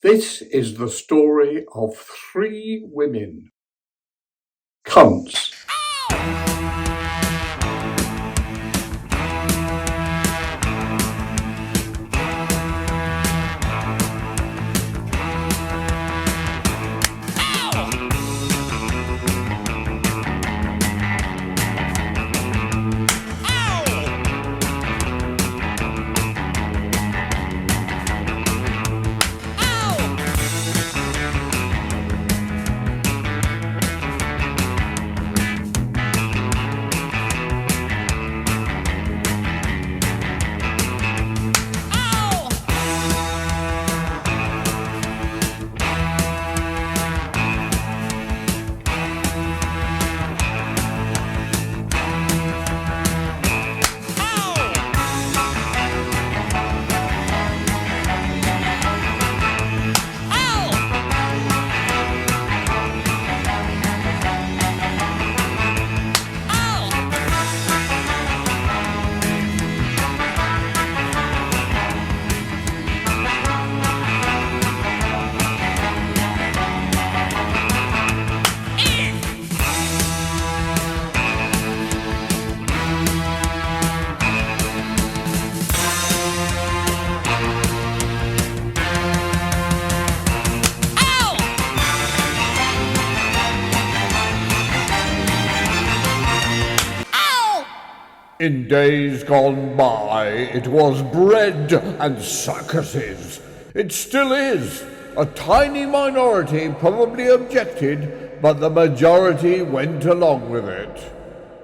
This is the story of three women. Cunts. In days gone by, it was bread and circuses. It still is. A tiny minority probably objected, but the majority went along with it.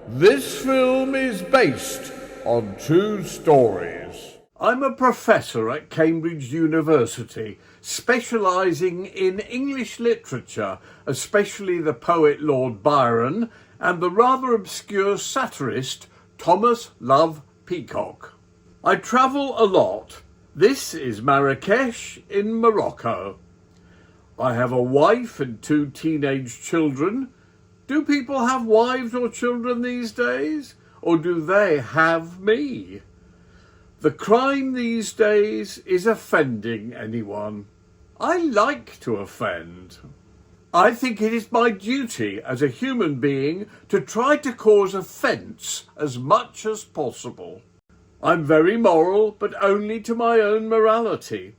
This film is based on true stories. I'm a professor at Cambridge University, specialising in English literature, especially the poet Lord Byron and the rather obscure satirist Thomas Love Peacock. I travel a lot. This is Marrakesh in Morocco. I have a wife and two teenage children. Do people have wives or children these days? Or do they have me? The crime these days is offending anyone. I like to offend. I think it is my duty as a human being to try to cause offence as much as possible. I'm very moral, but only to my own morality.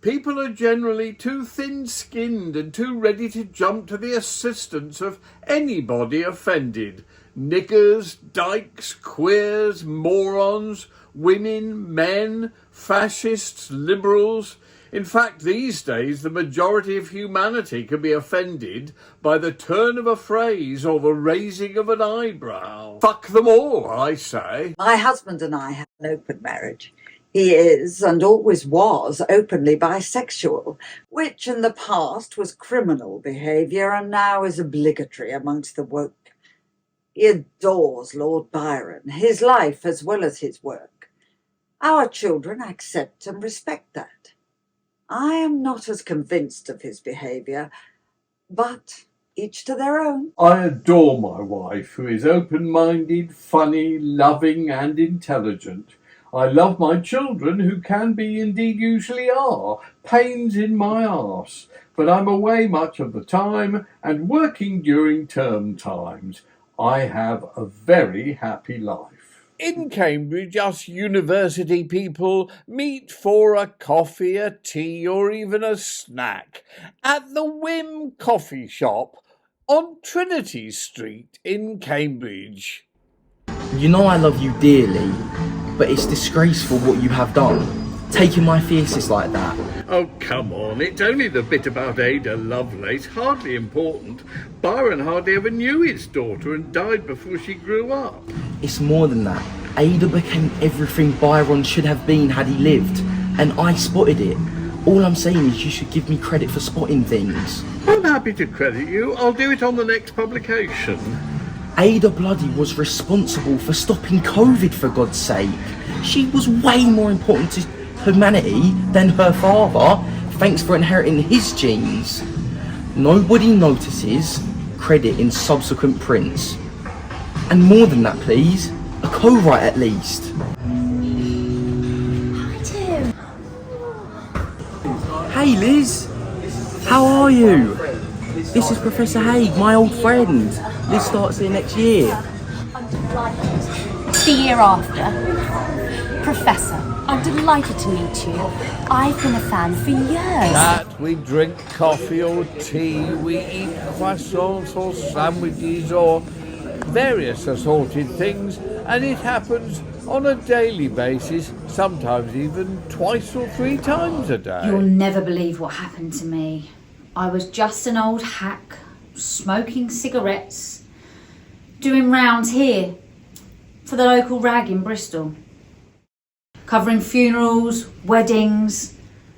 People are generally too thin-skinned and too ready to jump to the assistance of anybody offended. Niggers, dykes, queers, morons, women, men, fascists, liberals. In fact, these days, the majority of humanity can be offended by the turn of a phrase or the raising of an eyebrow. Fuck them all, I say. My husband and I have an open marriage. He is, and always was, openly bisexual, which in the past was criminal behaviour and now is obligatory amongst the woke. He adores Lord Byron, his life as well as his work. Our children accept and respect that. I am not as convinced of his behaviour, but each to their own. I adore my wife, who is open-minded, funny, loving and intelligent. I love my children, who can be, indeed usually are, pains in my arse. But I'm away much of the time and working during term times. I have a very happy life. In Cambridge, us university people meet for a coffee, a tea, or even a snack at the Whim Coffee Shop on Trinity Street in Cambridge. You know I love you dearly, but it's disgraceful what you have done, taking my thesis like that. Oh, come on, it's only the bit about Ada Lovelace, hardly important. Byron hardly ever knew his daughter and died before she grew up. It's more than that. Ada became everything Byron should have been had he lived, and I spotted it. All I'm saying is you should give me credit for spotting things. I'm happy to credit you. I'll do it on the next publication. Ada Bloody was responsible for stopping COVID, for God's sake. She was way more important to humanity than her father, thanks for inheriting his genes. Nobody notices, credit in subsequent prints. And more than that, please, a co-write at least. Hey Liz, how are you? This is Professor Haig, my old friend. Liz starts here next year. The year after. Professor, I'm delighted to meet you. I've been a fan for years. That we drink coffee or tea, we eat croissants or sandwiches or various assorted things, and it happens on a daily basis, sometimes even twice or three times a day. You'll never believe what happened to me. I was just an old hack, smoking cigarettes, doing rounds here for the local rag in Bristol, covering funerals, weddings,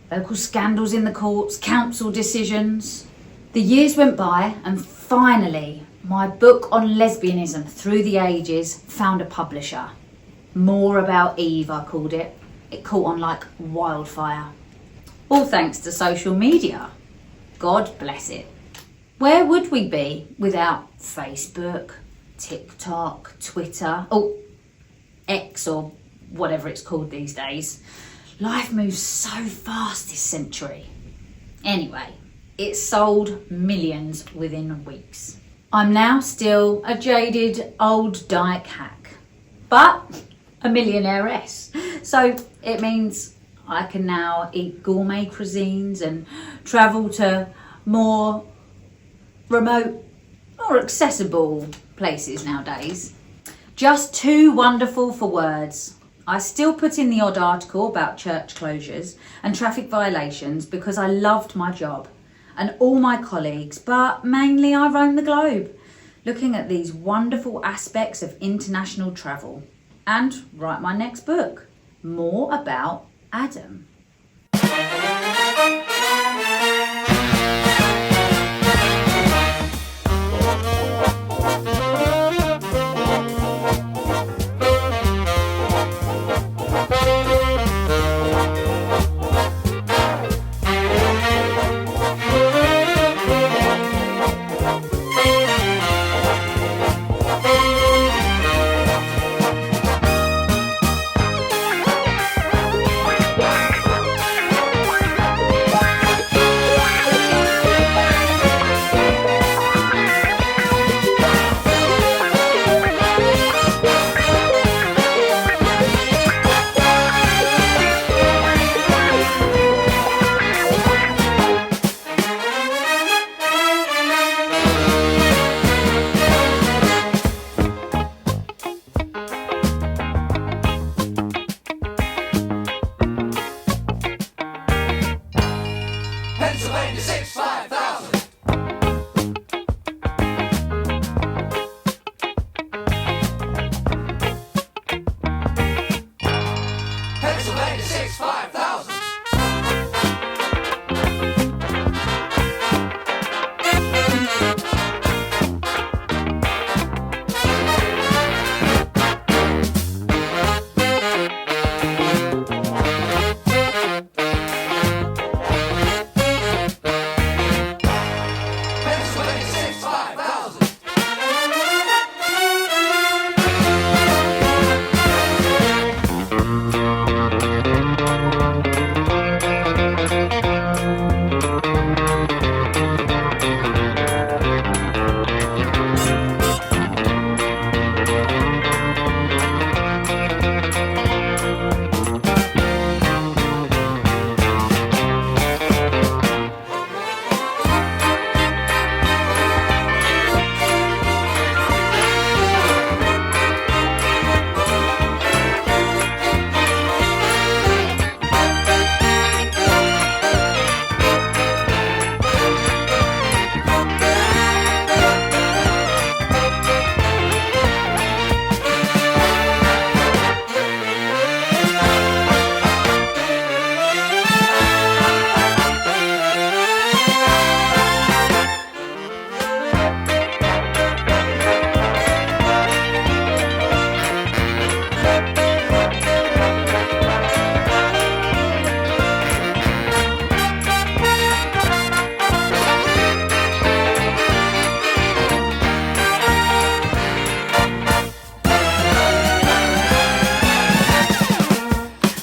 local scandals in the courts, council decisions. The years went by and finally my book on lesbianism through the ages found a publisher. More About Eve, I called it. It caught on like wildfire. All thanks to social media. God bless it. Where would we be without Facebook, TikTok, Twitter, X or whatever it's called these days? Life moves so fast this century. Anyway, it sold millions within weeks. I'm now still a jaded old dyke hack, but a millionairess. So it means I can now eat gourmet cuisines and travel to more remote, more accessible places nowadays. Just too wonderful for words. I still put in the odd article about church closures and traffic violations because I loved my job and all my colleagues, but mainly I roam the globe, looking at these wonderful aspects of international travel and write my next book, More About Adam. Pennsylvania 65000. Pennsylvania 65000. Pennsylvania 65000.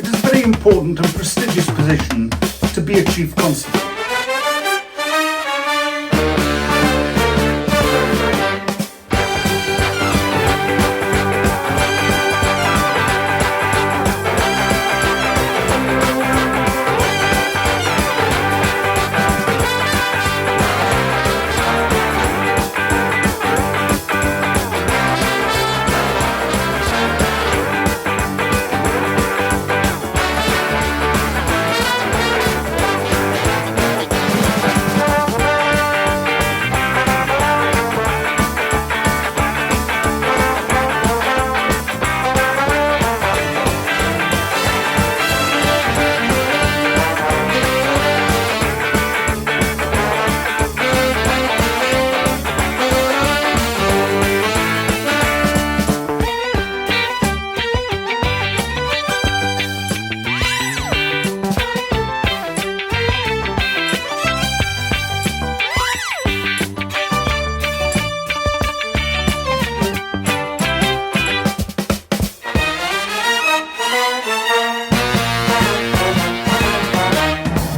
It is a very important and prestigious position to be a chief constable.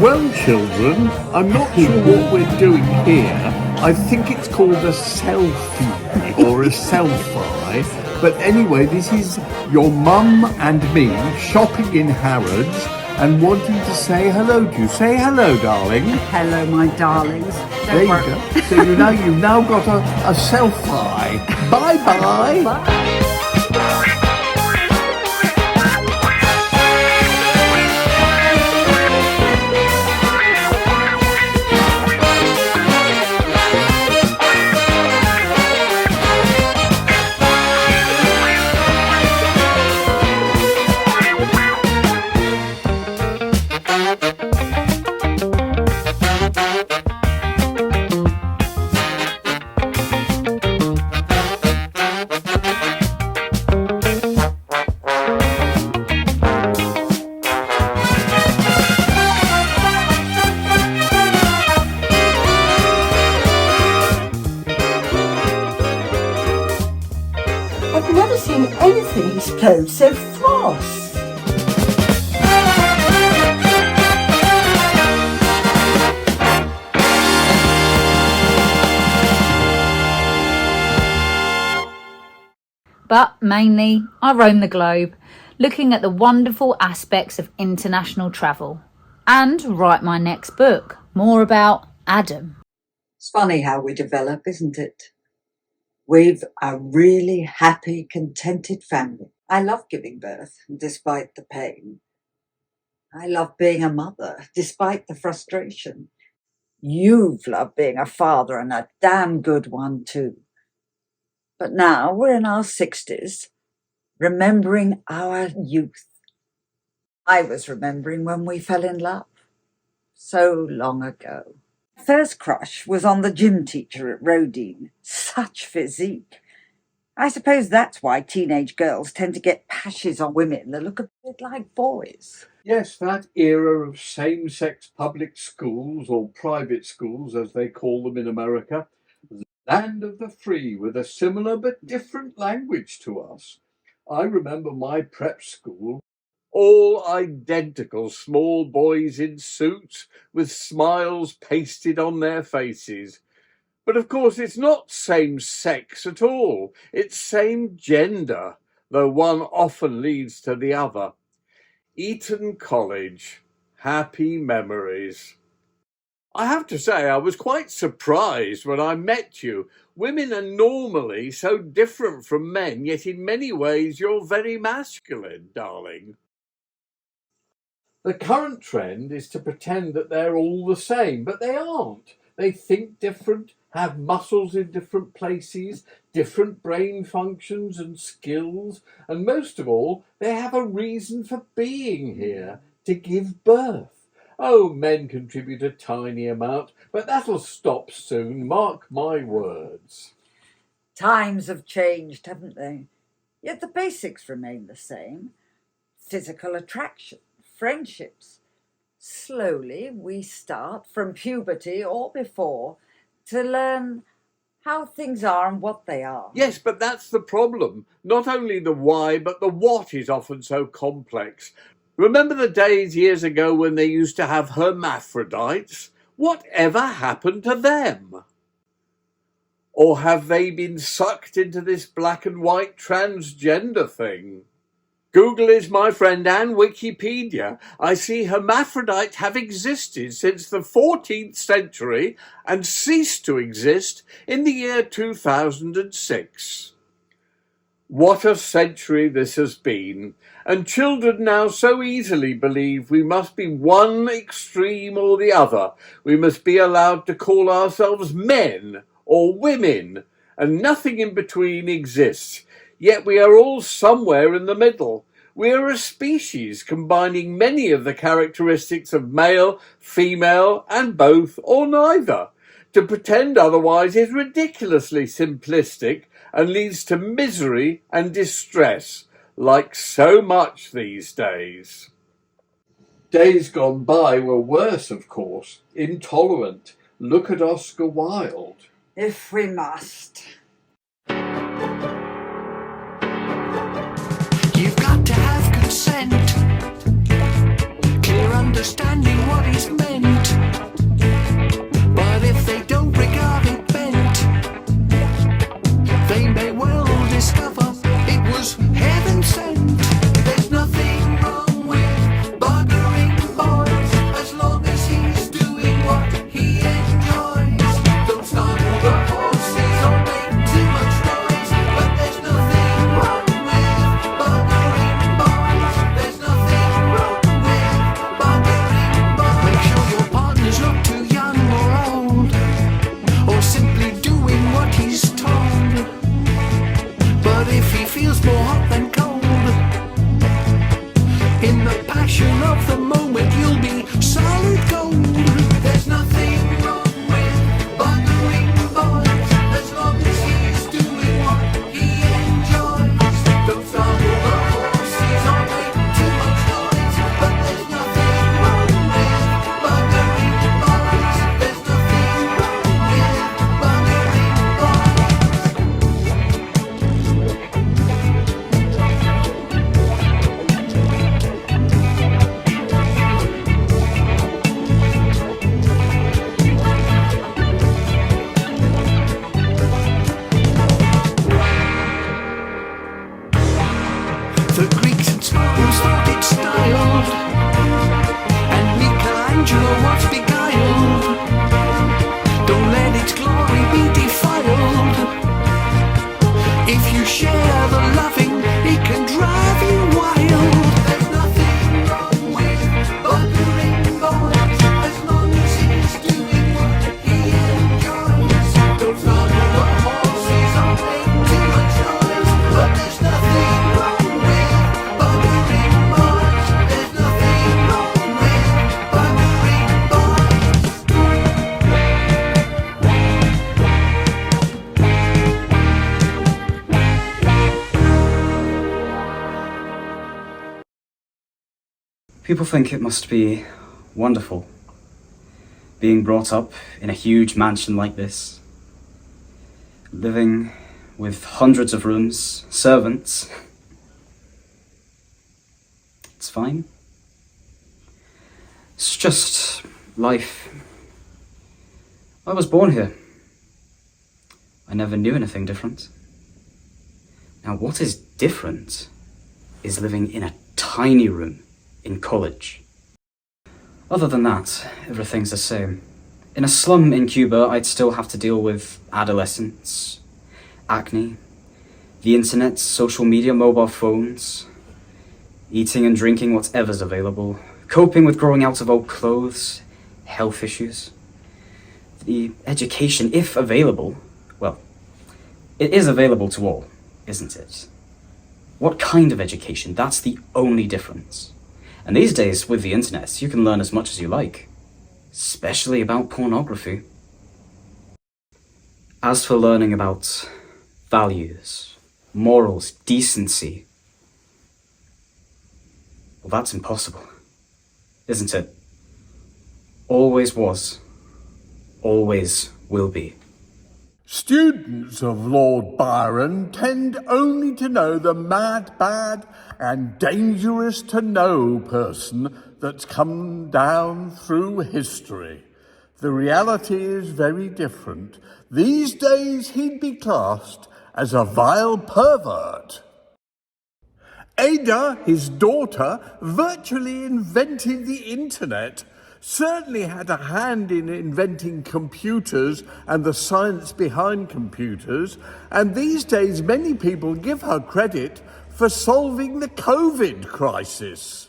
Well, children, I'm not sure what we're doing here. I think it's called a selfie or a selfie. But anyway, this is your mum and me shopping in Harrods and wanting to say hello to you. Say hello, darling. Hello, my darlings. There you go. So you've now got a selfie. Bye-bye. Bye. I've never seen anything explode so fast. But mainly, I roam the globe, looking at the wonderful aspects of international travel, and write my next book, more about Adam. It's funny how we develop, isn't it? We've a really happy, contented family. I love giving birth, despite the pain. I love being a mother, despite the frustration. You've loved being a father, and a damn good one too. But now we're in our 60s, remembering our youth. I was remembering when we fell in love, so long ago. First crush was on the gym teacher at Rodine. Such physique. I suppose that's why teenage girls tend to get pashes on women that look a bit like boys. Yes, that era of same-sex public schools, or private schools as they call them in America, the land of the free with a similar but different language to us. I remember my prep school, all identical small boys in suits with smiles pasted on their faces. But of course, it's not same sex at all. It's same gender, though one often leads to the other. Eton College. Happy memories. I have to say, I was quite surprised when I met you. Women are normally so different from men, yet in many ways you're very masculine, darling. The current trend is to pretend that they're all the same, but they aren't. They think different, have muscles in different places, different brain functions and skills, and most of all, they have a reason for being here, to give birth. Oh, men contribute a tiny amount, but that'll stop soon, mark my words. Times have changed, haven't they? Yet the basics remain the same. Physical attraction, friendships. Slowly we start from puberty or before to learn how things are and what they are. Yes, but that's the problem. Not only the why, but the what is often so complex. Remember the days years ago when they used to have hermaphrodites? Whatever happened to them? Or have they been sucked into this black and white transgender thing? Google is my friend and Wikipedia. I see hermaphrodites have existed since the 14th century and ceased to exist in the year 2006. What a century this has been, and children now so easily believe we must be one extreme or the other. We must be allowed to call ourselves men or women, and nothing in between exists. Yet we are all somewhere in the middle. We are a species combining many of the characteristics of male, female, and both or neither. To pretend otherwise is ridiculously simplistic and leads to misery and distress, like so much these days. Days gone by were worse, of course. Intolerant. Look at Oscar Wilde. If we must. You've got to have consent, clear understanding what is meant. But if they don't regard it bent, they may well discover it was heaven sent. There's nothing wrong with buggering boys, as long as he's doing what he enjoys. Don't startle the horses or make too much noise, but there's nothing wrong with buggering boys. There's nothing wrong with buggering boys. Make sure your partner's not too young or old, or simply doing what he's told. But if he feels more hot than cold, in the passion of the moment you'll be solid gold. There's nothing wrong with buggering boys, as long as he's doing what he enjoys. Don't startle the horses or make too much noise, but there's nothing wrong with buggering boys. There's nothing wrong with buggering boys. The Greeks and Spartans thought it styled, and Michelangelo was beguiled. Don't let its glory be defiled. If you share the loving, it can drive you wild. There's nothing wrong with buggering boys, as long as he's doing what he enjoys. Don't startle the horses or make too much noise, but there's nothing wrong with buggering boys. There's nothing wrong with buggering boys. People think it must be wonderful being brought up in a huge mansion like this, living with hundreds of rooms, servants. It's fine. It's just life. I was born here. I never knew anything different. Now, what is different is living in a tiny room in college. Other than that, everything's the same. In a slum in Cuba, I'd still have to deal with adolescence, acne, the internet, social media, mobile phones, eating and drinking whatever's available, coping with growing out of old clothes, health issues. The education, if available, well, it is available to all, isn't it? What kind of education? That's the only difference. And these days, with the internet, you can learn as much as you like, especially about pornography. As for learning about values, morals, decency, well, that's impossible, isn't it? Always was, always will be. Students of Lord Byron tend only to know the mad, bad, and dangerous to know person that's come down through history. The reality is very different. These days he'd be classed as a vile pervert. Ada, his daughter, virtually invented the internet, certainly had a hand in inventing computers and the science behind computers, and these days many people give her credit for solving the COVID crisis.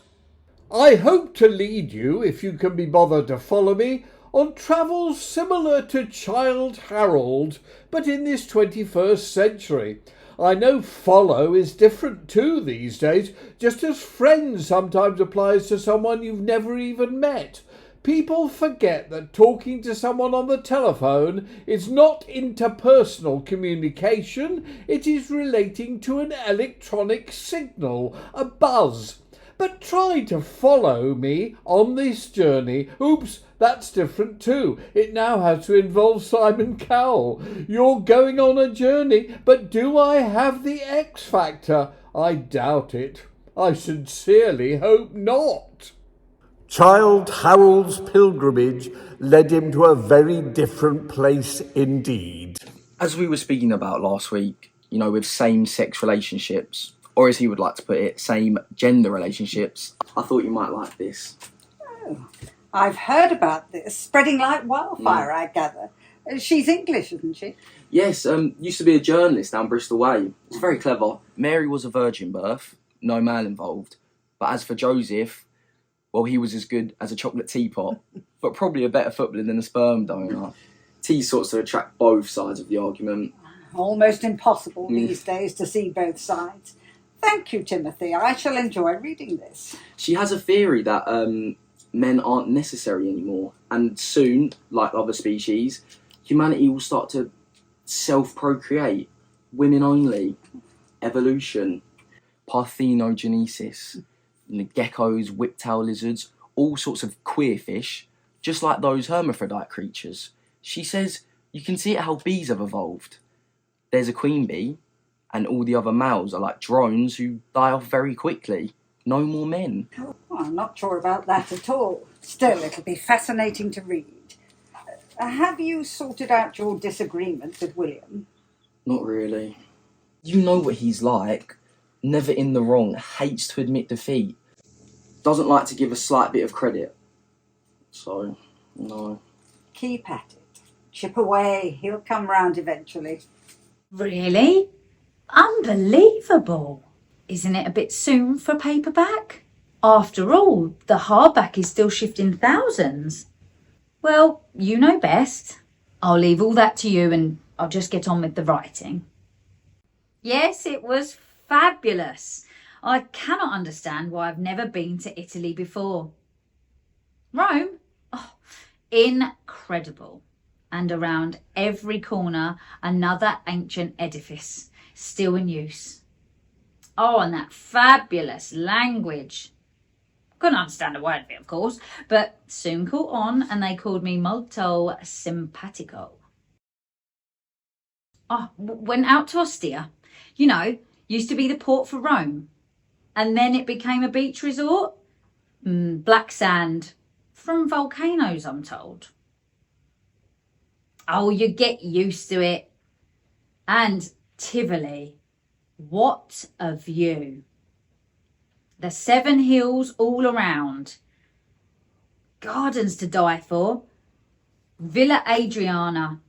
I hope to lead you, if you can be bothered to follow me, on travels similar to Childe Harold, but in this 21st century. I know follow is different too these days, just as friend sometimes applies to someone you've never even met. People forget that talking to someone on the telephone is not interpersonal communication, it is relating to an electronic signal, a buzz. But try to follow me on this journey. Oops, that's different too. It now has to involve Simon Cowell. You're going on a journey, but do I have the X factor? I doubt it. I sincerely hope not. Childe Harold's pilgrimage led him to a very different place indeed. As we were speaking about last week, with same-sex relationships, or as he would like to put it, same-gender relationships, I thought you might like this. Oh, I've heard about this, spreading like wildfire, I gather. She's English, isn't she? Yes, used to be a journalist down Bristol Way. It's very clever. Mary was a virgin birth, no man involved. But as for Joseph, well, he was as good as a chocolate teapot, but probably a better footballer than a sperm donor. Tea sorts of attract both sides of the argument. Almost impossible these days to see both sides. Thank you, Timothy. I shall enjoy reading this. She has a theory that men aren't necessary anymore, and soon, like other species, humanity will start to self-procreate, women only, evolution, parthenogenesis, geckos, whiptail lizards, all sorts of queer fish, just like those hermaphrodite creatures. She says you can see it how bees have evolved. There's a queen bee, and all the other males are like drones who die off very quickly. No more men. Oh, I'm not sure about that at all. Still, it'll be fascinating to read. Have you sorted out your disagreement with William? Not really. You know what he's like. Never in the wrong, hates to admit defeat. Doesn't like to give a slight bit of credit. So, no. Keep at it. Chip away. He'll come round eventually. Really? Unbelievable. Isn't it a bit soon for paperback? After all, the hardback is still shifting thousands. Well, you know best. I'll leave all that to you and I'll just get on with the writing. Yes, it was fabulous. I cannot understand why I've never been to Italy before. Rome? Oh, incredible. And around every corner, another ancient edifice, still in use. Oh, and that fabulous language. Couldn't understand a word of it, of course, but soon caught on and they called me molto simpatico. Oh, went out to Ostia. Used to be the port for Rome. And then it became a beach resort. Black sand from volcanoes, I'm told. Oh, you get used to it. And Tivoli, what a view. The 7 hills all around. Gardens to die for. Villa Adriana.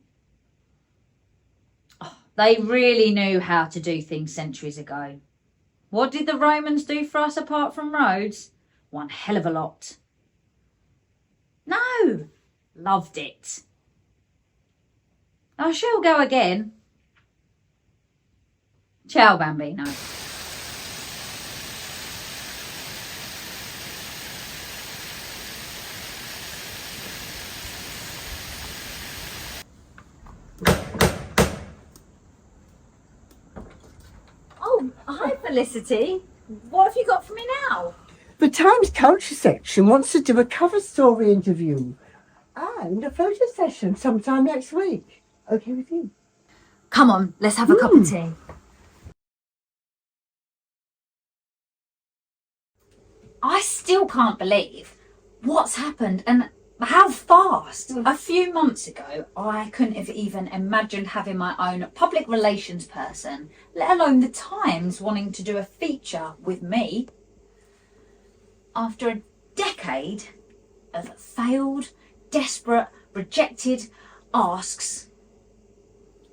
Oh, they really knew how to do things centuries ago. What did the Romans do for us apart from roads? One hell of a lot. No, loved it. I shall go again. Ciao, bambino. Oh, hi Felicity. What have you got for me now? The Times Culture section wants to do a cover story interview and a photo session sometime next week. Okay with you? Come on, let's have a cup of tea. I still can't believe what's happened and how fast. A few months ago, I couldn't have even imagined having my own public relations person, let alone the Times wanting to do a feature with me. After a decade of failed, desperate, rejected asks,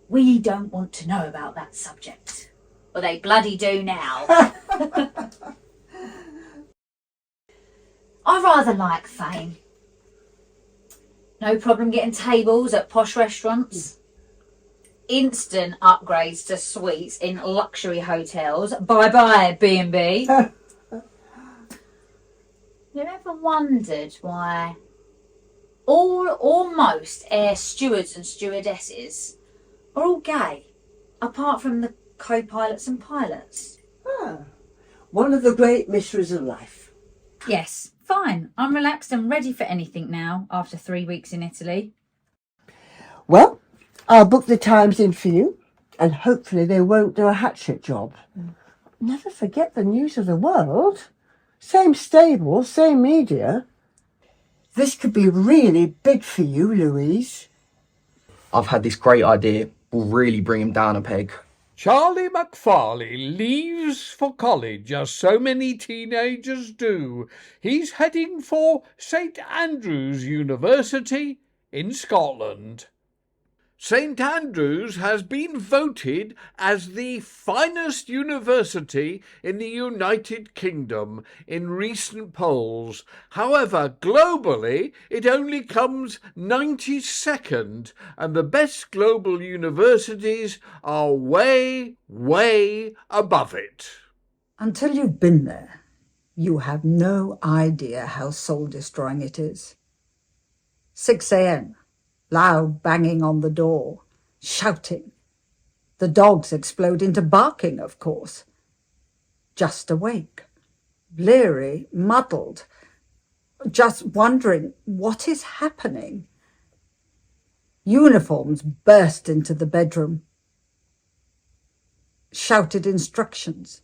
we don't want to know about that subject. Well, they bloody do now. I rather like fame. No problem getting tables at posh restaurants. Instant upgrades to suites in luxury hotels. Bye-bye, B&B. You ever wondered why almost air stewards and stewardesses are all gay, apart from the co-pilots and pilots? One of the great mysteries of life. Yes, fine. I'm relaxed and ready for anything now after 3 weeks in Italy. Well, I'll book the Times in for you, and hopefully they won't do a hatchet job. Never forget the news of the world. Same stable, same media. This could be really big for you, Louise. I've had this great idea. Will really bring him down a peg. Charlie McFarley leaves for college, as so many teenagers do. He's heading for St Andrews University in Scotland. St Andrews has been voted as the finest university in the United Kingdom in recent polls. However, globally, it only comes 92nd, and the best global universities are way, way above it. Until you've been there, you have no idea how soul-destroying it is. 6 a.m. Loud banging on the door, shouting. The dogs explode into barking, of course. Just awake, bleary, muddled, just wondering what is happening. Uniforms burst into the bedroom. Shouted instructions.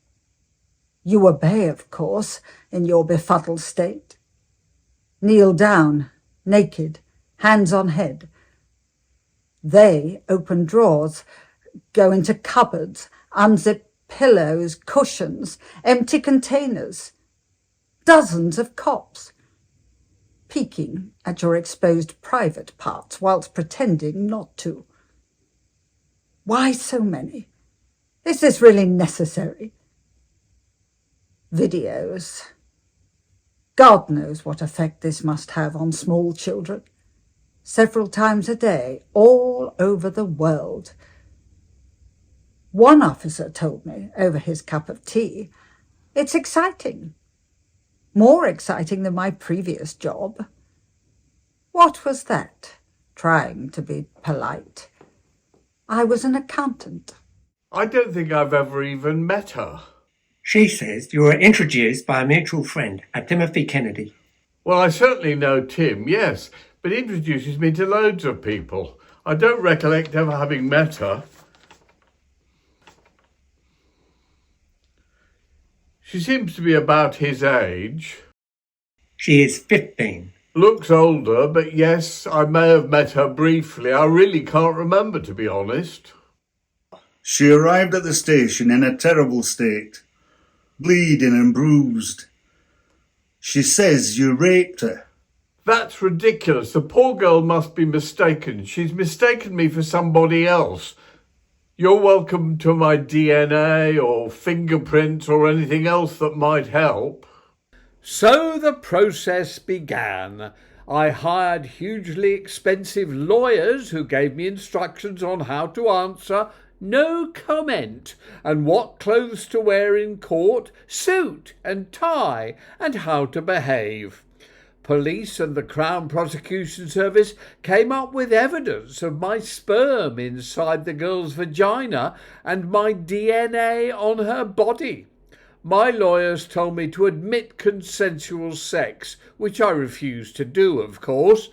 You obey, of course, in your befuddled state. Kneel down, naked, hands on head. They open drawers, go into cupboards, unzip pillows, cushions, empty containers. Dozens of cops, peeking at your exposed private parts whilst pretending not to. Why so many? Is this really necessary? Videos. God knows what effect this must have on small children. Several times a day, all over the world. One officer told me over his cup of tea, it's exciting. More exciting than my previous job. What was that? Trying to be polite. I was an accountant. I don't think I've ever even met her. She says you were introduced by a mutual friend, a Timothy Kennedy. Well, I certainly know Tim, yes, but he introduces me to loads of people. I don't recollect ever having met her. She seems to be about his age. She is 15. Looks older, but yes, I may have met her briefly. I really can't remember, to be honest. She arrived at the station in a terrible state, bleeding and bruised. She says you raped her. That's ridiculous. The poor girl must be mistaken. She's mistaken me for somebody else. You're welcome to my DNA or fingerprints or anything else that might help. So the process began. I hired hugely expensive lawyers who gave me instructions on how to answer no comment and what clothes to wear in court, suit and tie, and how to behave. Police and the Crown Prosecution Service came up with evidence of my sperm inside the girl's vagina and my DNA on her body. My lawyers told me to admit consensual sex, which I refused to do, of course,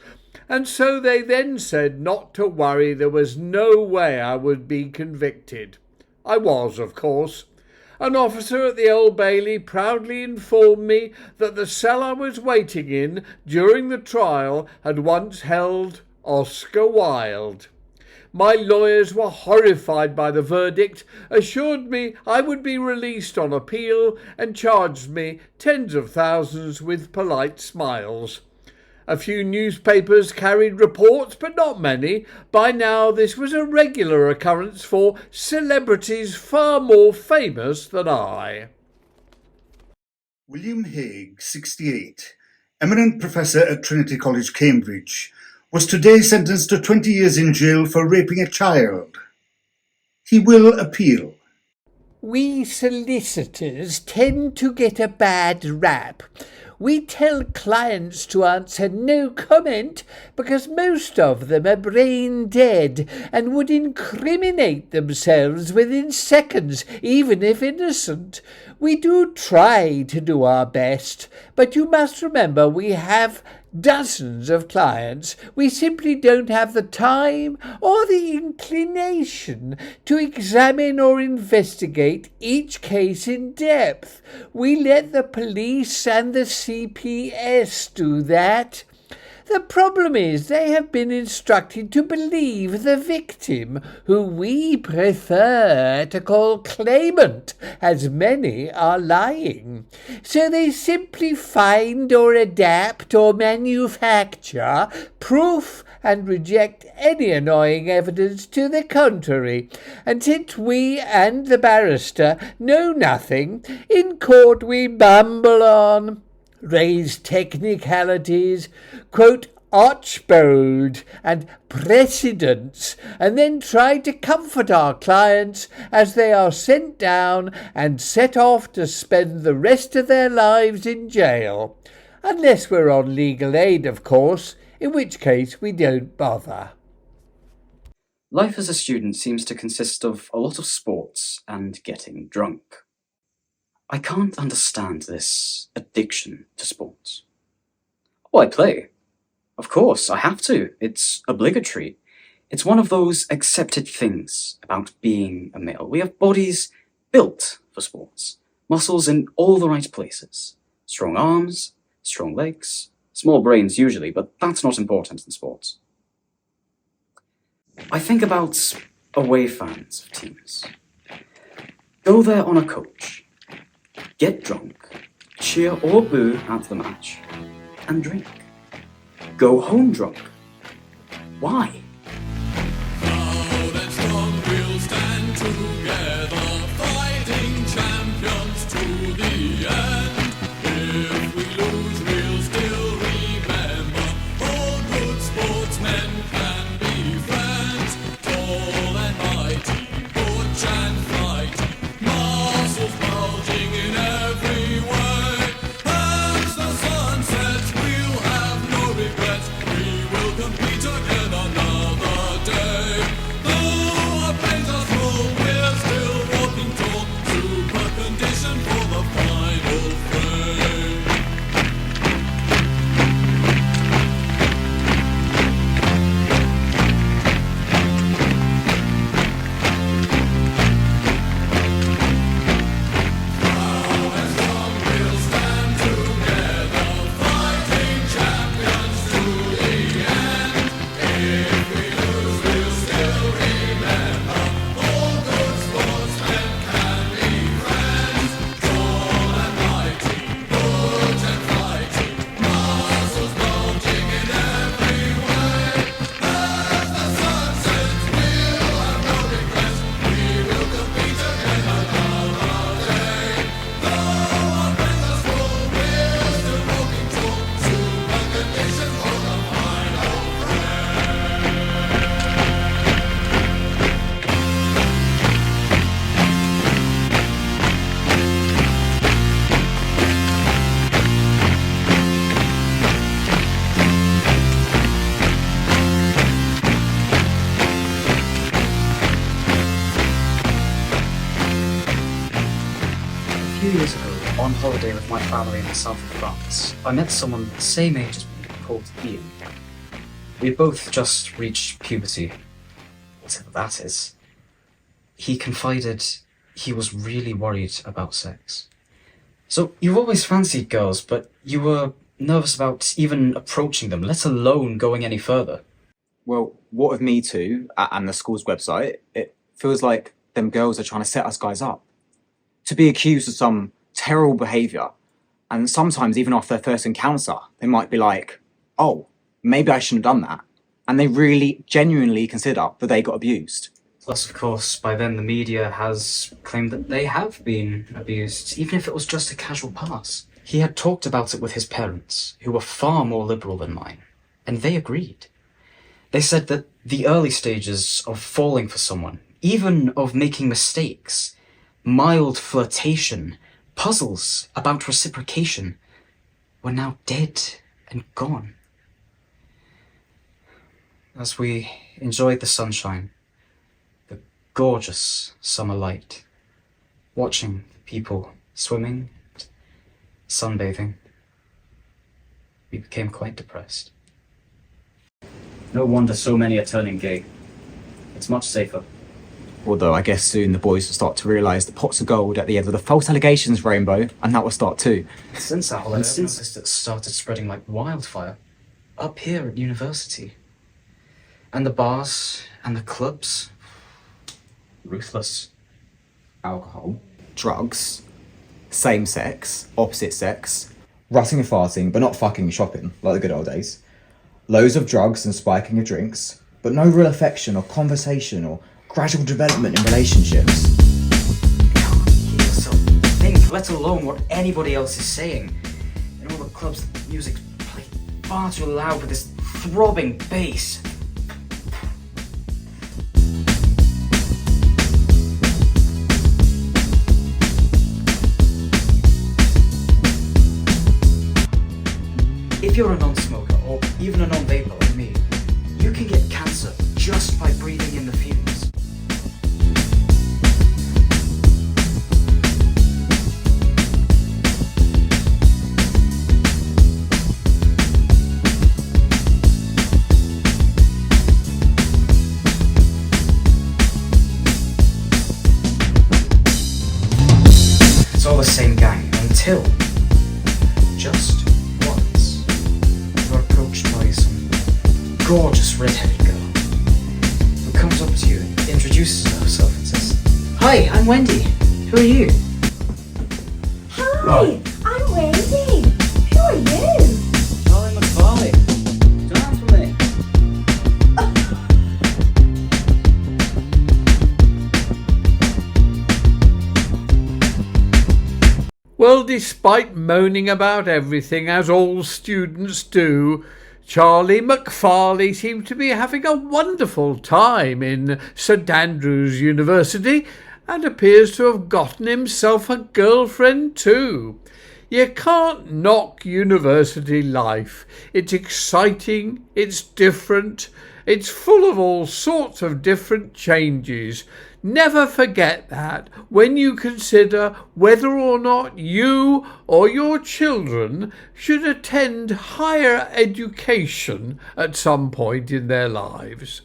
and so they then said not to worry, there was no way I would be convicted. I was, of course. An officer at the Old Bailey proudly informed me that the cell I was waiting in during the trial had once held Oscar Wilde. My lawyers were horrified by the verdict, assured me I would be released on appeal, and charged me tens of thousands with polite smiles. A few newspapers carried reports, but not many. By now this was a regular occurrence for celebrities far more famous than I. William Hague, 68, eminent professor at Trinity College, Cambridge, was today sentenced to 20 years in jail for raping a child. He will appeal. We solicitors tend to get a bad rap. We tell clients to answer no comment because most of them are brain dead and would incriminate themselves within seconds, even if innocent. We do try to do our best, but you must remember we have dozens of clients. We simply don't have the time or the inclination to examine or investigate each case in depth. We let the police and the CPS do that. The problem is they have been instructed to believe the victim, who we prefer to call claimant, as many are lying. So they simply find or adapt or manufacture proof and reject any annoying evidence to the contrary. And since we and the barrister know nothing, in court we bumble on, raise technicalities, quote Archbold and precedents, and then try to comfort our clients as they are sent down and set off to spend the rest of their lives in jail. Unless we're on legal aid, of course, in which case we don't bother. Life as a student seems to consist of a lot of sports and getting drunk. I can't understand this addiction to sports. Oh, I play. Of course, I have to. It's obligatory. It's one of those accepted things about being a male. We have bodies built for sports, muscles in all the right places, strong arms, strong legs, small brains usually, but that's not important in sports. I think about away fans of teams. Go there on a coach, get drunk, cheer or boo at the match, and drink. Go home drunk. Why? Loud and strong, we'll stand together, fighting champions to the end. If we lose, we'll still remember all good sportsmen can be friends. Tall and mighty, butch and flighty, muscles bulging in every way. As the sun sets, we'll have no regrets. We will compete again another day. Though our brains are small, we're still walking tall. Super condition for the final frame. Now and strong, we'll stand together, fighting champions to the end. If we lose, we'll still remember all good sportsmen can be friends. Tall and mighty, butch and flighty, muscles bulging in every way. As the sun sets, we'll have no regrets. We will compete again another day. Though our brains are small, we're still walking tall. Super condition for the final A few years ago, on holiday with my family in the south of France, I met someone the same age as me called Ian. We both just reached puberty, whatever that is. He confided he was really worried about sex. So you've always fancied girls, but you were nervous about even approaching them, let alone going any further. Well, what of Me Too and the school's website, it feels like them girls are trying to set us guys up. To be accused of some terrible behaviour, and sometimes even after their first encounter, they might be like, oh, maybe I shouldn't have done that. And they really genuinely consider that they got abused. Plus, of course, by then the media has claimed that they have been abused, even if it was just a casual pass. He had talked about it with his parents, who were far more liberal than mine, and they agreed. They said that the early stages of falling for someone, even of making mistakes, mild flirtation, puzzles about reciprocation, were now dead and gone. As we enjoyed the sunshine, the gorgeous summer light, watching people swimming, sunbathing, we became quite depressed. No wonder so many are turning gay. It's much safer. Although I guess soon the boys will start to realise the pots of gold at the end of the false allegations rainbow, and that will start too. Since that whole instance, it started spreading like wildfire, up here at university. And the bars and the clubs, ruthless. Alcohol, drugs, same sex, opposite sex, Rutting and farting, but not fucking and shopping, like the good old days. Loads of drugs and spiking of drinks, but no real affection or conversation or gradual development in relationships. Hear yourself think, let alone what anybody else is saying. In all the clubs, the music's played far too loud with this throbbing bass. If you're a non-smoker, or even a non-vapor like me, you can get cancer just by breathing in the fumes. It's all the same gang until just once you're approached by some gorgeous red-headed girl who comes up to you and introduces herself and says, "Hi, I'm Wendy. Who are you?" Hi, I'm Wendy. Who are you? Charlie McFarley. Don't answer me. Well, despite moaning about everything, as all students do, Charlie McFarley seemed to be having a wonderful time in St Andrews University and appears to have gotten himself a girlfriend too. You can't knock university life. It's exciting, it's different, it's full of all sorts of different changes. Never forget that when you consider whether or not you or your children should attend higher education at some point in their lives.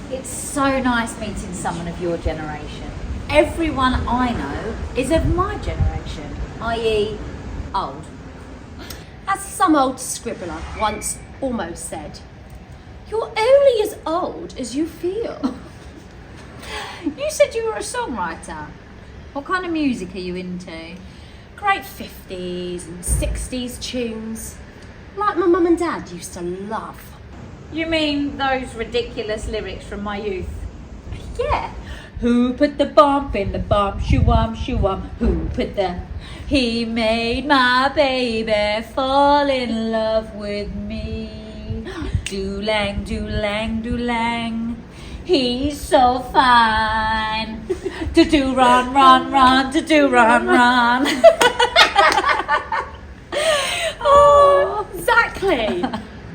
It's so nice meeting someone of your generation. Everyone I know is of my generation, i.e. old. As some old scribbler once almost said, you're only as old as you feel. You said you were a songwriter. What kind of music are you into? Great 50s and 60s tunes, like my mum and dad used to love. You mean those ridiculous lyrics from my youth? Yeah. Who put the bump in the bump, shoo-wum, shoo-wum? Who put the... He made my baby fall in love with me. Do-lang, do-lang, do-lang. He's so fine. Do-do, run, run, run, do-do, run, run. Oh, exactly.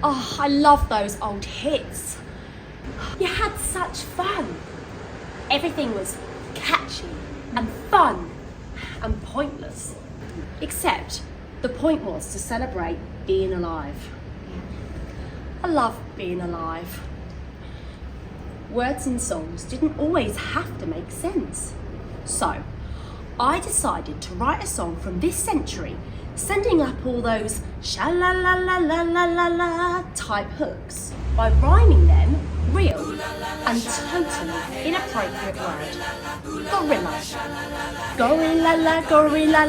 Oh, I love those old hits. You had such fun. Everything was catchy and fun and pointless. Except the point was to celebrate being alive. I love being alive. Words and songs didn't always have to make sense. So I decided to write a song from this century, sending up all those sha-la-la-la-la-la-la type hooks by rhyming them real and totally inappropriate word. Gorilla. Gorilla, gorilla,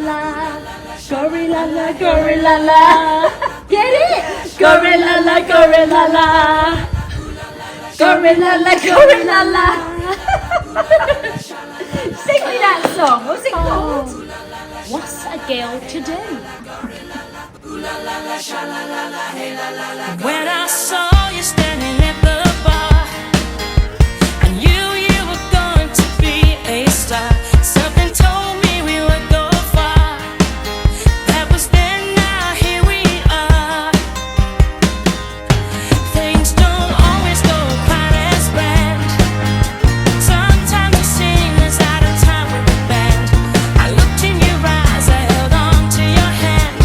gorilla, gorilla. Get it? Gorilla, gorilla. Gorilla, gorilla. Sing me that song. What's it called? What's a girl to do? When I saw you standing at the bar, I knew you were going to be a star. Something told me we would go far. That was then, now here we are. Things don't always go quite as planned. Sometimes it seems out of time with the band. I looked in your eyes, I held on to your hand,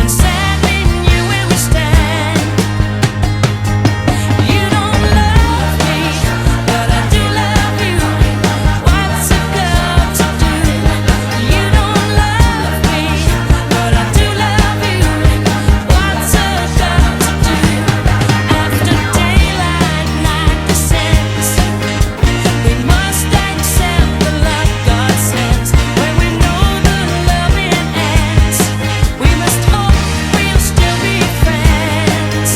and said we knew where we stand. You don't love me, but I do love you. What's a girl to do? You don't love me, but I do love you. What's a girl to do? After daylight, night descends. We must accept the love God sends. When we know the loving ends, we must hope we'll still be friends.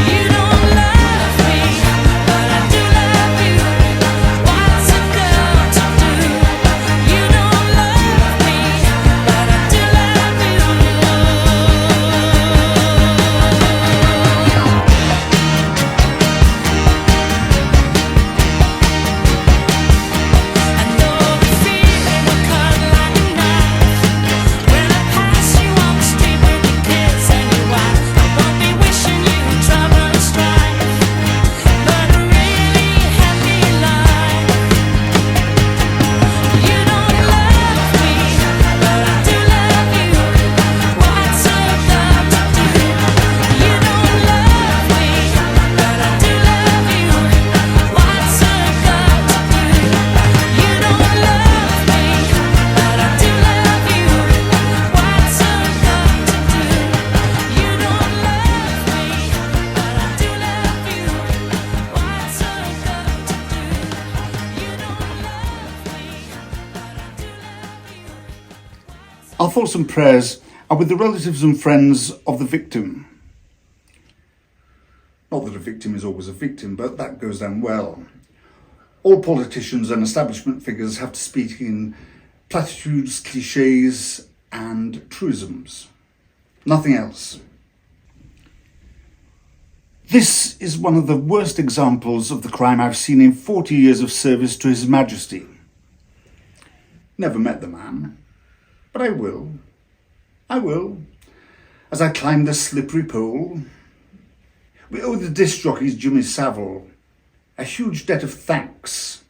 You don't love me, but I do love you. What's a girl to do? You don't love me, but I do love you. I know the feeling will cut like a knife. When I pass you on the street with your kids and your wife, I won't be wishing you trouble and strife, but a really happy life. You don't love me, but I do love you. What's a girl to do? You don't love me, but I do love you. What's a girl to do? You don't love me, but I do love you. What's a girl to do? You don't love me, but I do love you. What's a girl to do? You don't love me, but I do love you. Our thoughts and prayers are with the relatives and friends of the victim. Not that a victim is always a victim, but that goes down well. All politicians and establishment figures have to speak in platitudes, cliches, and truisms. Nothing else. This is one of the worst examples of the crime I've seen in 40 years of service to His Majesty. Never met the man, but I will. I will, as I climb the slippery pole. We owe the disc jockeys Jimmy Savile a huge debt of thanks.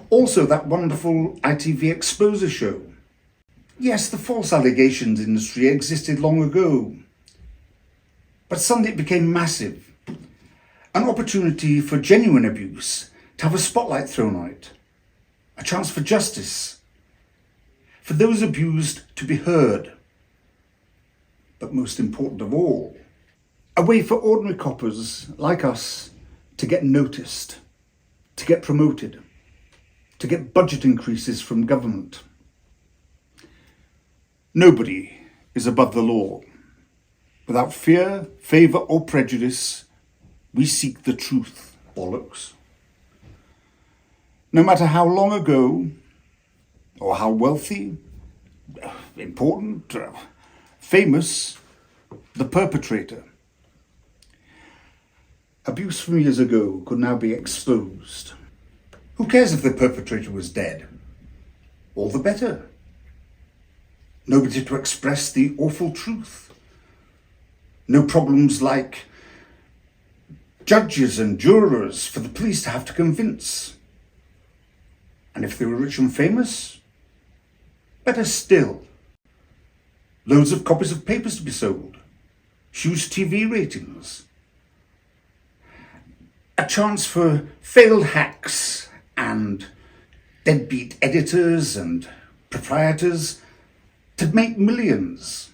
Also that wonderful ITV Exposer show. Yes, the false allegations industry existed long ago, but suddenly it became massive. An opportunity for genuine abuse, to have a spotlight thrown on it. A chance for justice. For those abused to be heard. But most important of all, a way for ordinary coppers like us to get noticed, to get promoted, to get budget increases from government. Nobody is above the law. Without fear, favour or prejudice, we seek the truth, bollocks. No matter how long ago, or how wealthy, important, famous, the perpetrator. Abuse from years ago could now be exposed. Who cares if the perpetrator was dead? All the better. Nobody to express the awful truth. No problems like judges and jurors for the police to have to convince. And if they were rich and famous, better still. Loads of copies of papers to be sold. Huge TV ratings. A chance for failed hacks and deadbeat editors and proprietors to make millions.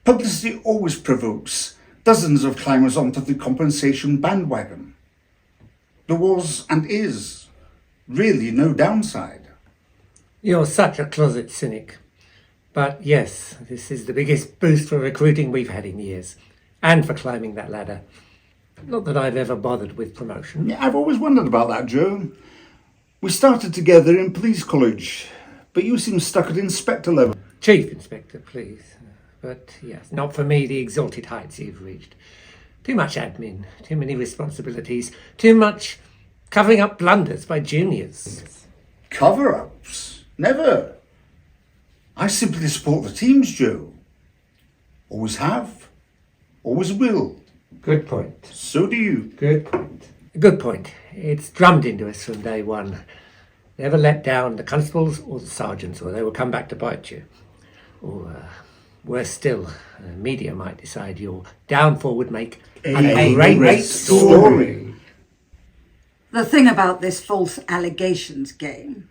Publicity always provokes dozens of climbers onto the compensation bandwagon. There was and is really no downside. You're such a closet cynic. But yes, this is the biggest boost for recruiting we've had in years. And for climbing that ladder. Not that I've ever bothered with promotion. Yeah, I've always wondered about that, Joe. We started together in police college, but you seem stuck at inspector level. Chief Inspector, please. But yes, not for me the exalted heights you've reached. Too much admin, too many responsibilities, too much covering up blunders by juniors. Cover-ups? Never. I simply support the teams, Joe. Always have. Always will. Good point. So do you. Good point. Good point. It's drummed into us from day one. Never let down the constables or the sergeants, or they will come back to bite you. Or, worse still, the media might decide your downfall would make a great story. The thing about this false allegations game,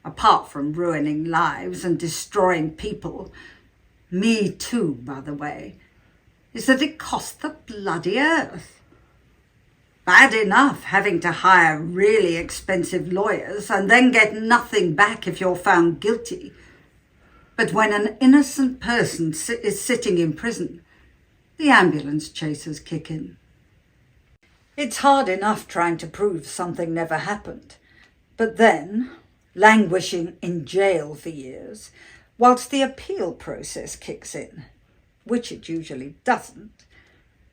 apart from ruining lives and destroying people, me too, by the way, is that it costs the bloody earth. Bad enough having to hire really expensive lawyers and then get nothing back if you're found guilty. But when an innocent person is sitting in prison, the ambulance chasers kick in. It's hard enough trying to prove something never happened, but then languishing in jail for years whilst the appeal process kicks in, which it usually doesn't,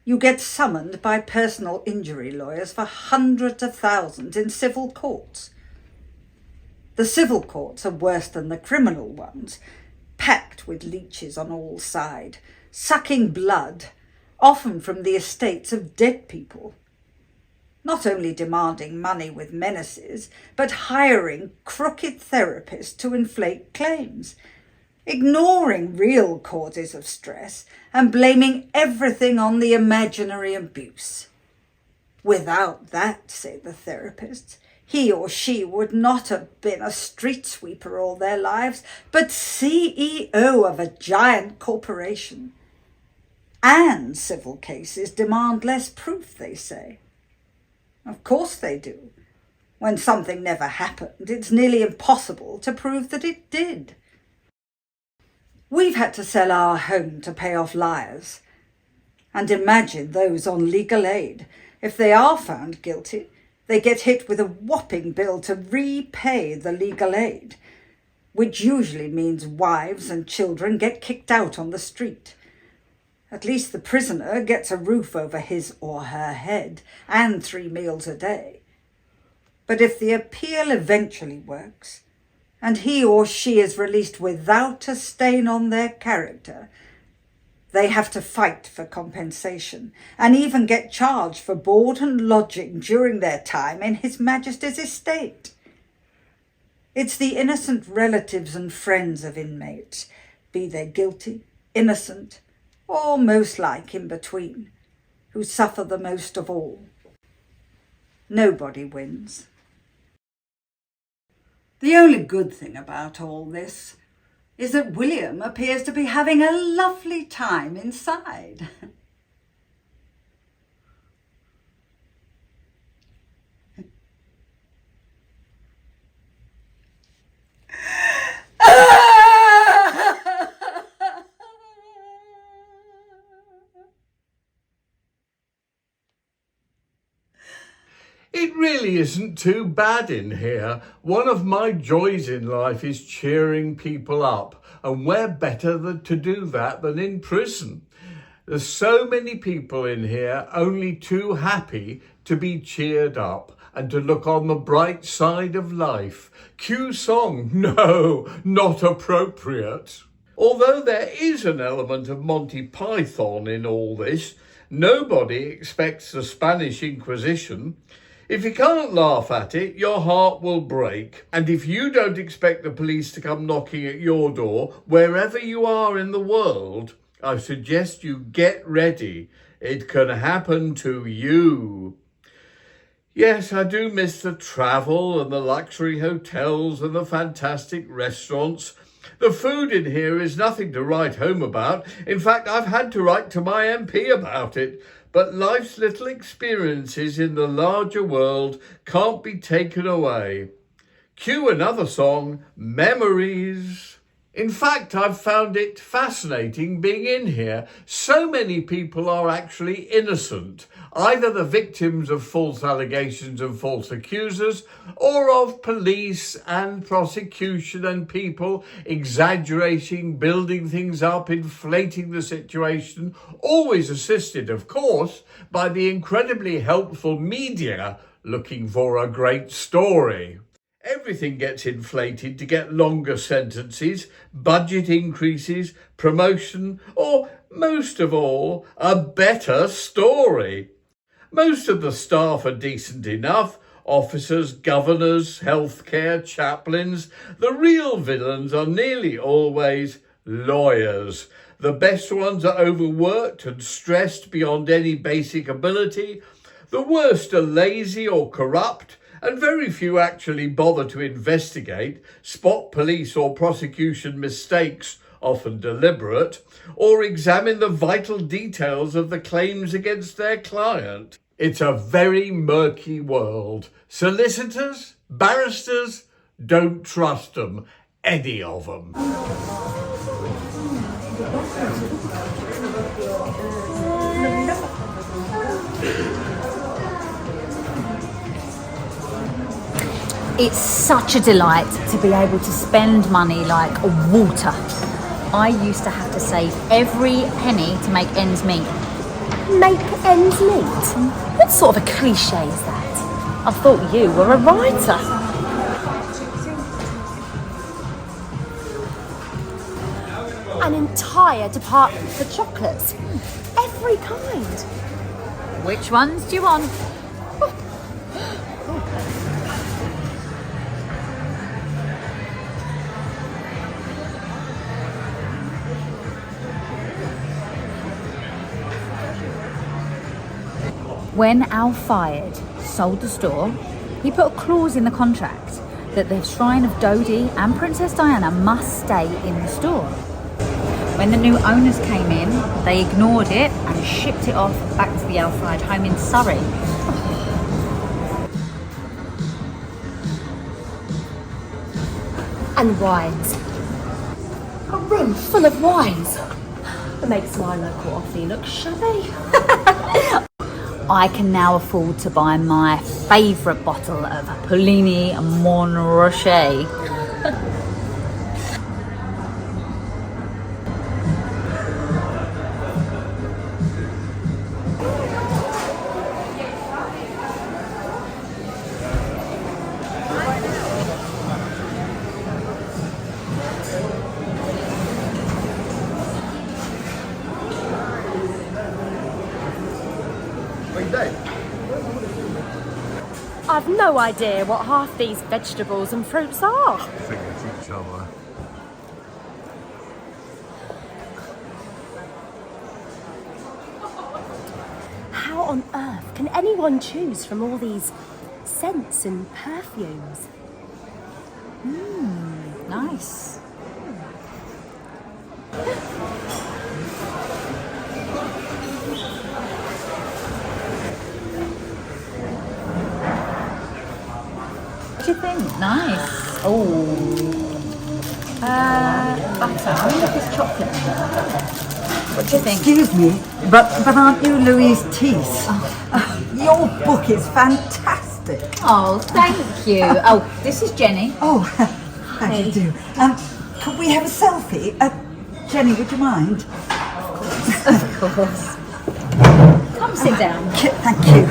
you get summoned by personal injury lawyers for hundreds of thousands in civil courts. The civil courts are worse than the criminal ones, packed with leeches on all sides, sucking blood, often from the estates of dead people. Not only demanding money with menaces, but hiring crooked therapists to inflate claims, ignoring real causes of stress and blaming everything on the imaginary abuse. Without that, say the therapists, he or she would not have been a street sweeper all their lives, but CEO of a giant corporation. And civil cases demand less proof, they say. Of course they do. When something never happened, it's nearly impossible to prove that it did. We've had to sell our home to pay off liars. And imagine those on legal aid. If they are found guilty, they get hit with a whopping bill to repay the legal aid, which usually means wives and children get kicked out on the street. At least the prisoner gets a roof over his or her head and 3 meals a day. But if the appeal eventually works, and he or she is released without a stain on their character, they have to fight for compensation and even get charged for board and lodging during their time in His Majesty's estate. It's the innocent relatives and friends of inmates, be they guilty, innocent, or most like in between, who suffer the most of all. Nobody wins. The only good thing about all this is that William appears to be having a lovely time inside. It really isn't too bad in here. One of my joys in life is cheering people up, and where better to do that than in prison? There's so many people in here only too happy to be cheered up and to look on the bright side of life. Cue song, no, not appropriate. Although there is an element of Monty Python in all this, nobody expects the Spanish Inquisition. If you can't laugh at it, your heart will break. And if you don't expect the police to come knocking at your door, wherever you are in the world, I suggest you get ready. It can happen to you. Yes, I do miss the travel and the luxury hotels and the fantastic restaurants. The food in here is nothing to write home about. In fact, I've had to write to my MP about it. But life's little experiences in the larger world can't be taken away. Cue another song, Memories. In fact, I've found it fascinating being in here. So many people are actually innocent, either the victims of false allegations and false accusers, or of police and prosecution and people exaggerating, building things up, inflating the situation, always assisted, of course, by the incredibly helpful media looking for a great story. Everything gets inflated to get longer sentences, budget increases, promotion, or, most of all, a better story. Most of the staff are decent enough, officers, governors, healthcare, chaplains. The real villains are nearly always lawyers. The best ones are overworked and stressed beyond any basic ability. The worst are lazy or corrupt, and very few actually bother to investigate, spot police or prosecution mistakes, often deliberate, or examine the vital details of the claims against their client. It's a very murky world. Solicitors, barristers, don't trust them, any of them. It's such a delight to be able to spend money like water. I used to have to save every penny to make ends meet. Make ends meet? What sort of a cliche is that? I thought you were a writer. An entire department for chocolates. Every kind. Which ones do you want? When Al Fayed sold the store, he put a clause in the contract that the shrine of Dodi and Princess Diana must stay in the store. When the new owners came in, they ignored it and shipped it off back to the Al Fayed home in Surrey. And wines. A room full of wines. It makes my local offie look shabby. I can now afford to buy my favourite bottle of Pullini Montrachet. I've no idea what half these vegetables and fruits are. Forget each other. How on earth can anyone choose from all these scents and perfumes. Nice. What do you think? Nice. Oh. Butter. I wonder if it's chocolate. What do you think? Excuse me, but aren't you Louise Teese? Your book is fantastic. Oh, thank you. Oh, this is Jenny. Oh, how do you do? Could we have a selfie? Jenny, would you mind? Of course. Come sit down. Thank you.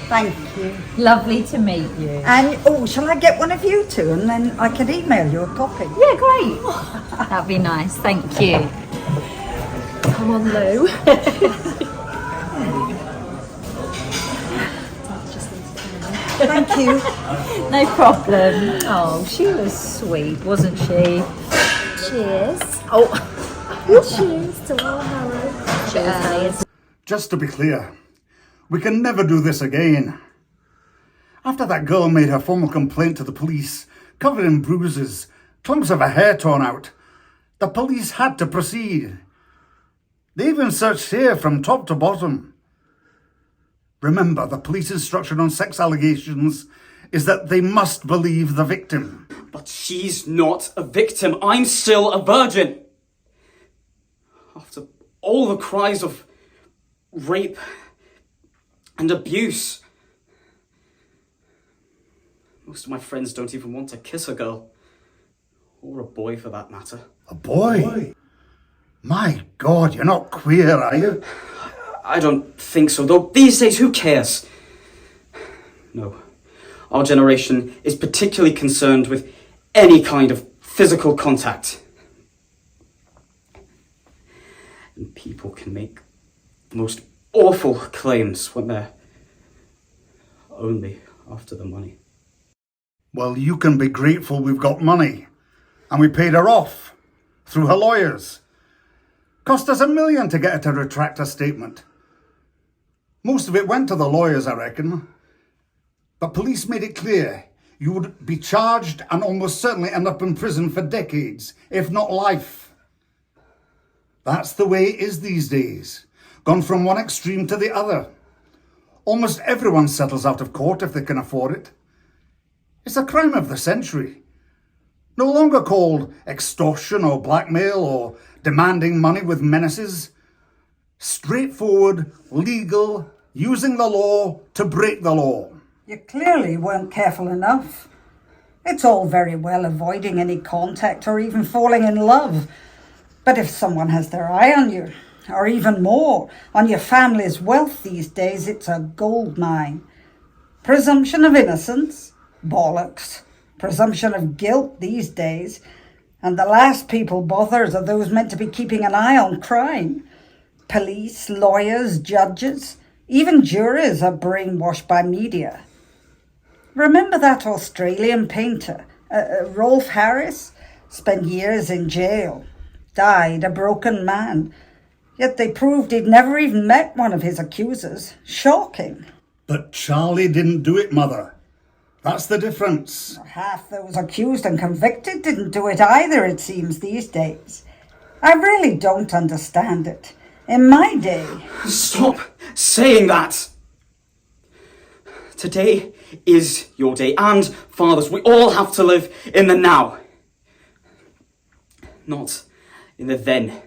Thank you. Lovely to meet you. And, shall I get one of you two and then I can email you a copy? Yeah, great. That'd be nice. Thank you. Come on, Lou. Thank you. No problem. Oh, she was sweet, wasn't she? Cheers. Oh, Cheers to our Harrow. cheers. Just to be clear, we can never do this again. After that girl made her formal complaint to the police, covered in bruises, clumps of her hair torn out, the police had to proceed. They even searched here from top to bottom. Remember, the police instruction on sex allegations is that they must believe the victim. But she's not a victim. I'm still a virgin. After all the cries of rape and abuse. Most of my friends don't even want to kiss a girl. Or a boy, for that matter. A boy? My God, you're not queer, are you? I don't think so, though. These days, who cares? No. Our generation is particularly concerned with any kind of physical contact. And people can make the most awful claims when they're only after the money. Well, you can be grateful we've got money. And we paid her off. Through her lawyers. Cost us $1 million to get her to retract her statement. Most of it went to the lawyers, I reckon. But police made it clear you would be charged and almost certainly end up in prison for decades, if not life. That's the way it is these days. Gone from one extreme to the other. Almost everyone settles out of court if they can afford it. It's a crime of the century. No longer called extortion or blackmail or demanding money with menaces. Straightforward, legal, using the law to break the law. You clearly weren't careful enough. It's all very well avoiding any contact or even falling in love. But if someone has their eye on you, or even more, on your family's wealth these days, it's a gold mine. Presumption of innocence? Bollocks. Presumption of guilt these days. And the last people bothered are those meant to be keeping an eye on crime. Police, lawyers, judges, even juries are brainwashed by media. Remember that Australian painter, Rolf Harris? Spent years in jail. Died a broken man. Yet they proved he'd never even met one of his accusers. Shocking. But Charlie didn't do it, Mother. That's the difference. Half those accused and convicted didn't do it either, it seems, these days. I really don't understand it. In my day... Stop saying that! Today is your day, and fathers, we all have to live in the now. Not in the then.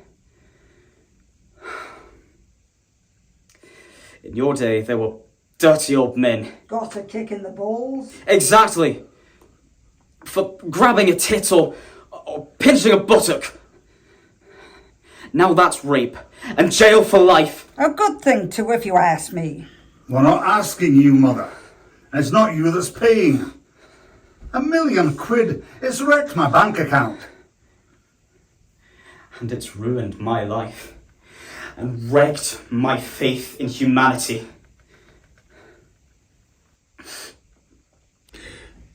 In your day, there were dirty old men. Got a kick in the balls? Exactly. For grabbing a tit or pinching a buttock. Now that's rape, and jail for life. A good thing too, if you ask me. We're not asking you, Mother. It's not you that's paying. £1 million quid. It's wrecked my bank account. And it's ruined my life. And wrecked my faith in humanity.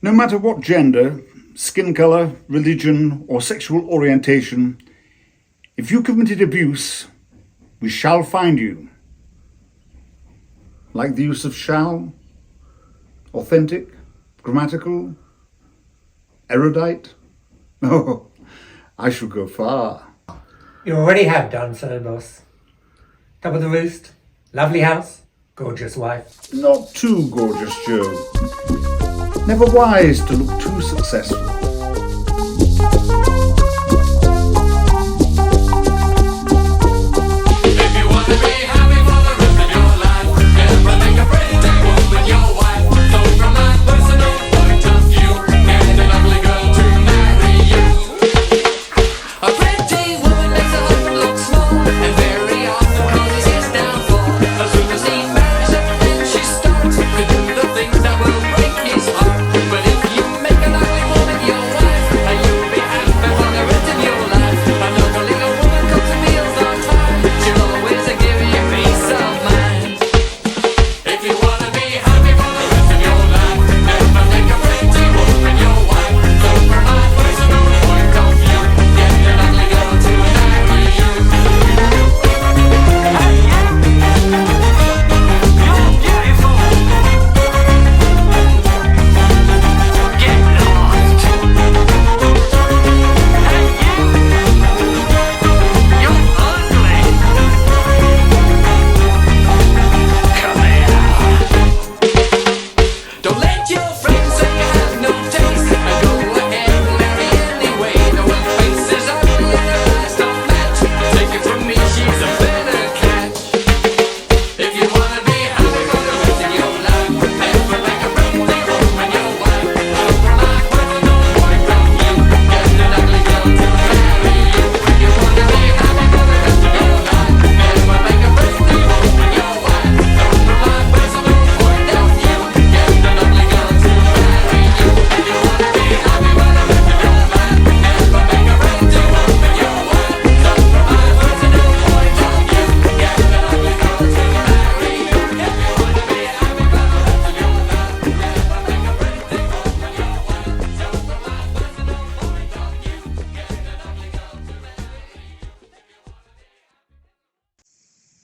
No matter what gender, skin colour, religion, or sexual orientation, if you committed abuse, we shall find you. Like the use of shall, authentic, grammatical, erudite? Oh, I shall go far. You already have done so, boss. Top of the roost, lovely house, gorgeous wife. Not too gorgeous, Joe. Never wise to look too successful.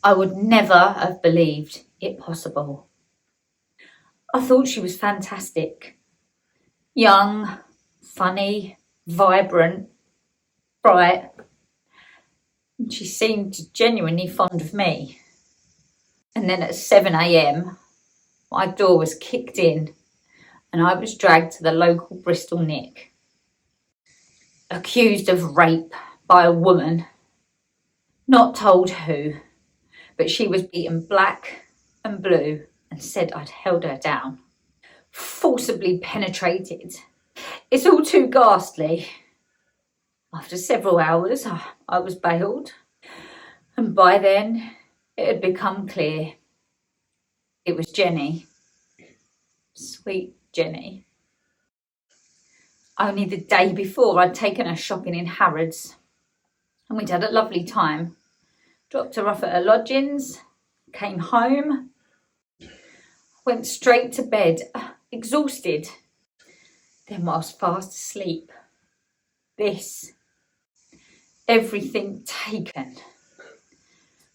I would never have believed it possible. I thought she was fantastic. Young, funny, vibrant, bright. And she seemed genuinely fond of me. And then at 7 a.m, my door was kicked in and I was dragged to the local Bristol Nick. Accused of rape by a woman. Not told who. But she was beaten black and blue and said I'd held her down. Forcibly penetrated. It's all too ghastly. After several hours, I was bailed. And by then, it had become clear. It was Jenny. Sweet Jenny. Only the day before, I'd taken her shopping in Harrods. And we'd had a lovely time. Dropped her off at her lodgings, came home, went straight to bed, exhausted. Then whilst fast asleep, this, everything taken.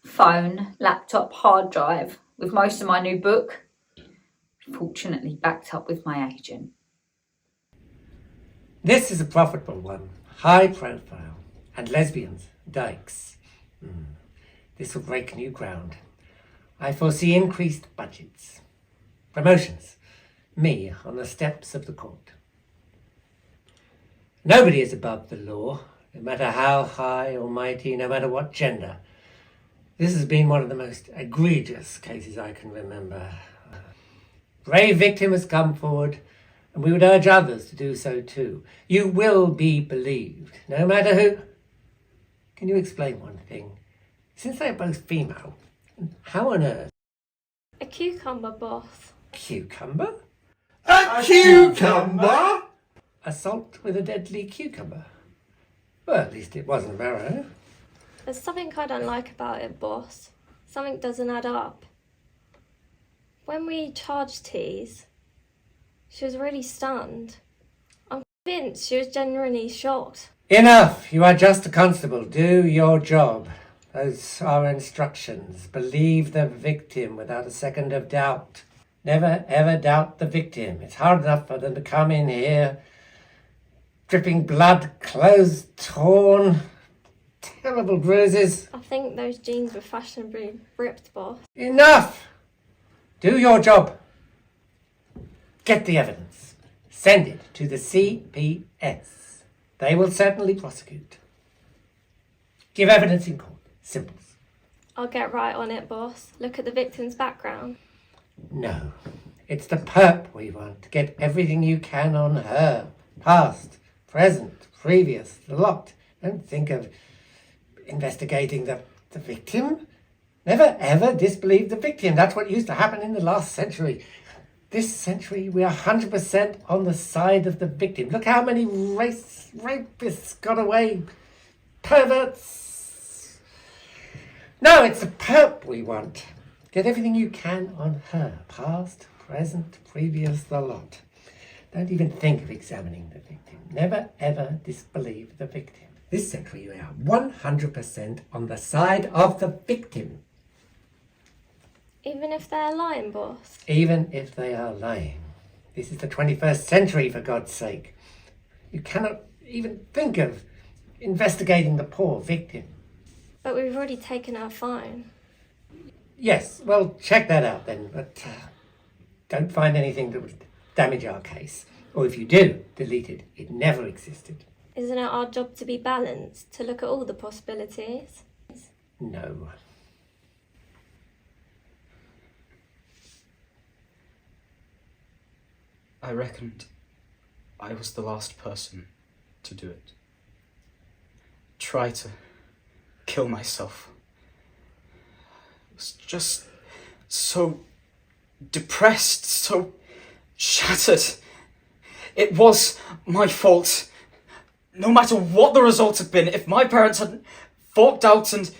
Phone, laptop, hard drive, with most of my new book, fortunately backed up with my agent. This is a profitable one, high profile, and lesbians, dykes. This will break new ground. I foresee increased budgets. Promotions. Me on the steps of the court. Nobody is above the law, no matter how high or mighty, no matter what gender. This has been one of the most egregious cases I can remember. Brave victim has come forward, and we would urge others to do so too. You will be believed, no matter who. Can you explain one thing? Since they're both female, how on earth? A cucumber, boss. Cucumber? A cucumber? Assault with a deadly cucumber? Well, at least it wasn't Varro. There's something I don't like about it, boss. Something doesn't add up. When we charged Tees, she was really stunned. Vince, she was genuinely shocked. Enough! You are just a constable. Do your job. Those are instructions. Believe the victim without a second of doubt. Never ever doubt the victim. It's hard enough for them to come in here, dripping blood, clothes torn, terrible bruises. I think those jeans were fashionably ripped, boss. Enough! Do your job. Get the evidence. Send it to the CPS. They will certainly prosecute. Give evidence in court. Simple. I'll get right on it, boss. Look at the victim's background. No. It's the perp we want. Get everything you can on her. Past, present, previous, the lot. Don't think of investigating the victim. Never ever disbelieve the victim. That's what used to happen in the last century. This century, we are 100% on the side of the victim. Look how many rapists got away. Perverts. No, it's the perp we want. Get everything you can on her. Past, present, previous, the lot. Don't even think of examining the victim. Never ever disbelieve the victim. This century, we are 100% on the side of the victim. Even if they're lying, boss? Even if they are lying. This is the 21st century, for God's sake. You cannot even think of investigating the poor victim. But we've already taken our fine. Yes, well, check that out then, but don't find anything that would damage our case. Or if you do, delete it. It never existed. Isn't it our job to be balanced, to look at all the possibilities? No. I reckoned I was the last person to do it. Try to kill myself. I was just so depressed, so shattered. It was my fault. No matter what the result had been, if my parents hadn't forked out and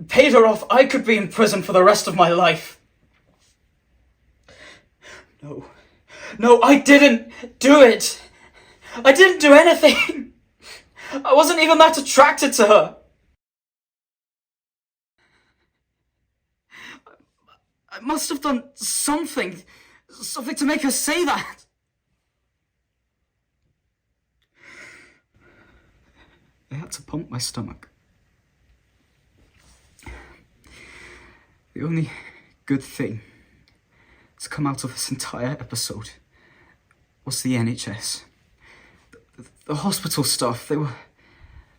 paid her off, I could be in prison for the rest of my life. No, I didn't do it. I didn't do anything. I wasn't even that attracted to her. I must have done something to make her say that. They had to pump my stomach. The only good thing to come out of this entire episode was the NHS. The hospital staff, they were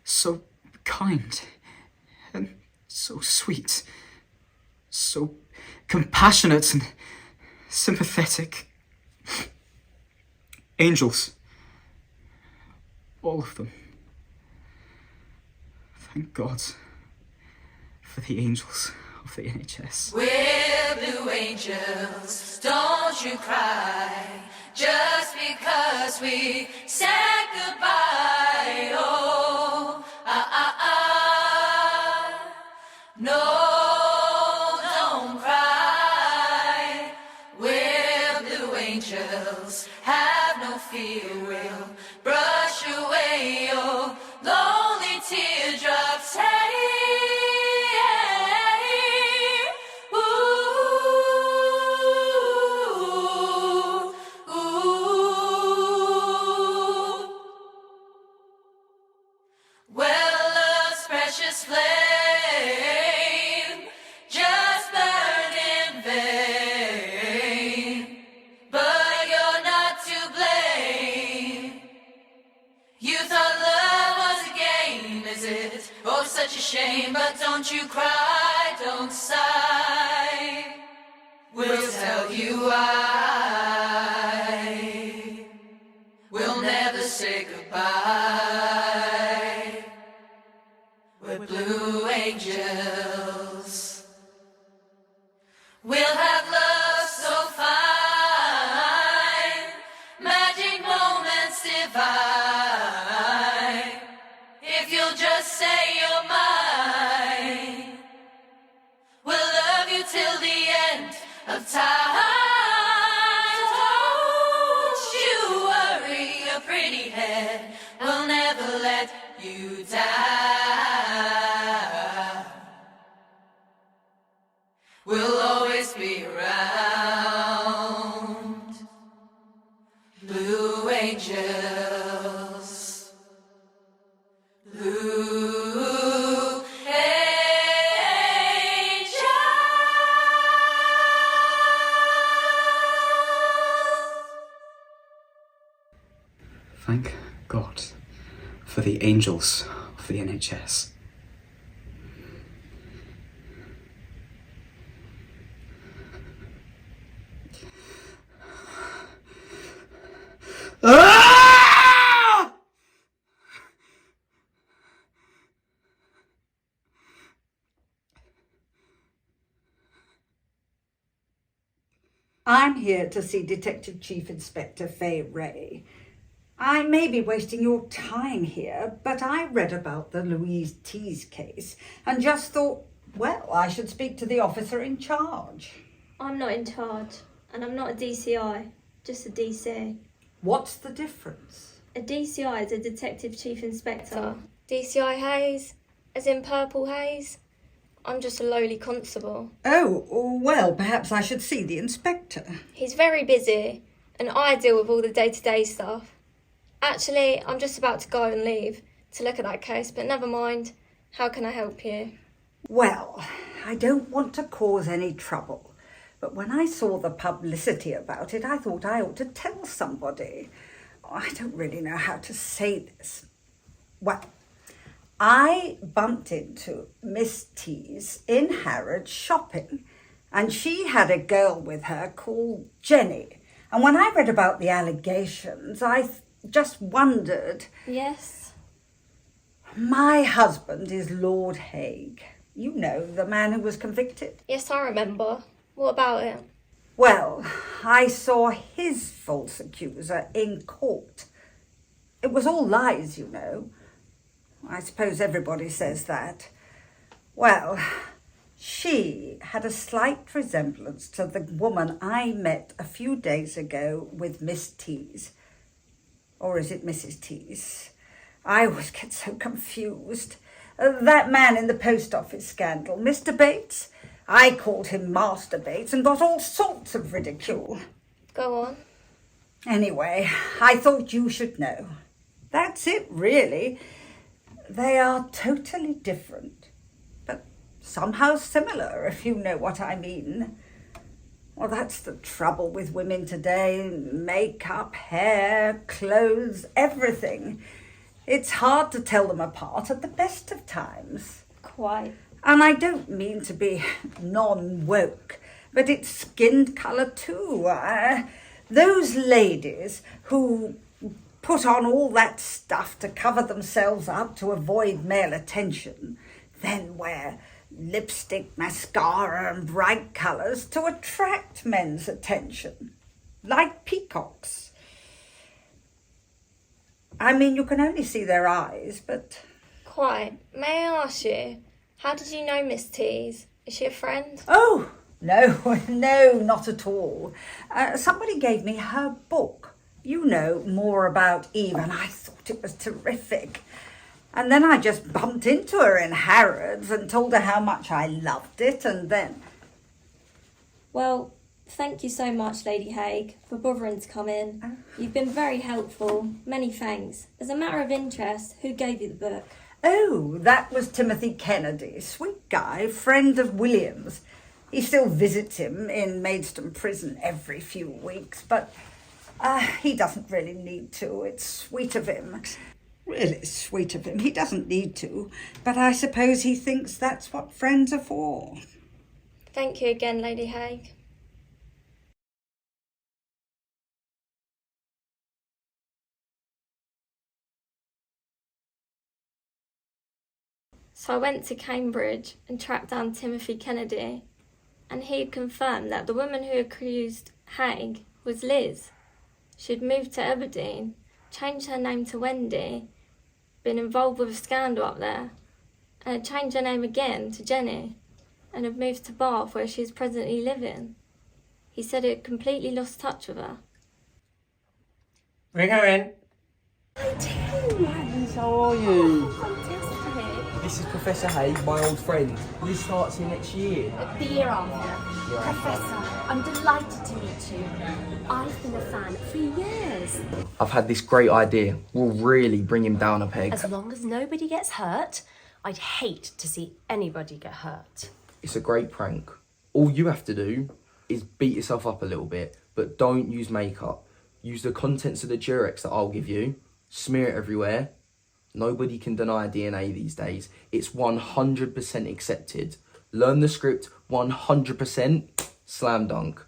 so kind and so sweet, so compassionate and sympathetic. Angels. All of them. Thank God for the angels of the NHS. We're blue angels, don't you cry, just because we said goodbye. Oh, no, don't cry. We're blue angels, have no fear, we'll brush away your lonely teardrops. Hey, well, love's precious flame just burned in vain, but you're not to blame. You thought love was a game, is it? Oh, such a shame, but don't you cry, don't sigh. We'll tell you why. We'll never say goodbye. We're blue angels. We'll have love so fine, magic moments divine. If you'll just say you're mine, we'll love you till the end of time. Don't you worry your pretty head. angels. Thank God for the angels of the NHS. Ah! I'm here to see Detective Chief Inspector Fay Ray. I may be wasting your time here, but I read about the Louise Tease case and just thought, well, I should speak to the officer in charge. I'm not in charge, and I'm not a DCI, just a DC. What's the difference? A DCI is a Detective Chief Inspector. DCI haze, as in purple haze. I'm just a lowly constable. Oh, well, perhaps I should see the inspector. He's very busy, and I deal with all the day-to-day stuff. Actually, I'm just about to go and leave to look at that case, but never mind. How can I help you? Well, I don't want to cause any trouble, but when I saw the publicity about it, I thought I ought to tell somebody. I don't really know how to say this. Well, I bumped into Miss Tease in Harrods shopping, and she had a girl with her called Jenny. And when I read about the allegations, I just wondered. Yes? My husband is Lord Hague. You know, the man who was convicted. Yes, I remember. What about it? Well, I saw his false accuser in court. It was all lies, you know. I suppose everybody says that. Well, she had a slight resemblance to the woman I met a few days ago with Miss Tease. Or is it Mrs. Tease? I always get so confused. That man in the post office scandal, Mr. Bates. I called him Master Bates and got all sorts of ridicule. Go on. Anyway, I thought you should know. That's it, really. They are totally different, but somehow similar, if you know what I mean. Well, that's the trouble with women today. Makeup, hair, clothes, everything. It's hard to tell them apart at the best of times. Quite. And I don't mean to be non-woke, but it's skin colour too. Those ladies who put on all that stuff to cover themselves up to avoid male attention, then wear lipstick, mascara and bright colours to attract men's attention, like peacocks. I mean, you can only see their eyes, but... Quite. May I ask you, how did you know Miss Tease? Is she a friend? Oh, no, no, not at all. Somebody gave me her book. You know, more about Eve, and I thought it was terrific. And then I just bumped into her in Harrods and told her how much I loved it, and then... Well, thank you so much, Lady Hague, for bothering to come in. You've been very helpful. Many thanks. As a matter of interest, who gave you the book? Oh, that was Timothy Kennedy. Sweet guy, friend of William's. He still visits him in Maidstone Prison every few weeks, but he doesn't really need to. It's sweet of him. Really sweet of him. He doesn't need to, but I suppose he thinks that's what friends are for. Thank you again, Lady Hague. So I went to Cambridge and tracked down Timothy Kennedy, and he had confirmed that the woman who accused Hague was Liz. She had moved to Aberdeen, changed her name to Wendy, been involved with a scandal up there, and had changed her name again to Jenny, and had moved to Bath where she is presently living. He said he had completely lost touch with her. Bring her in. I do! Liz, how are you? Fantastic! This is Professor Hague, my old friend. Liz starts here next year. The year after. Professor, I'm delighted to meet you. I've been a fan for years. I've had this great idea. We'll really bring him down a peg. As long as nobody gets hurt, I'd hate to see anybody get hurt. It's a great prank. All you have to do is beat yourself up a little bit, but don't use makeup. Use the contents of the Durex that I'll give you, smear it everywhere. Nobody can deny DNA these days. It's 100% accepted. Learn the script 100%, slam dunk.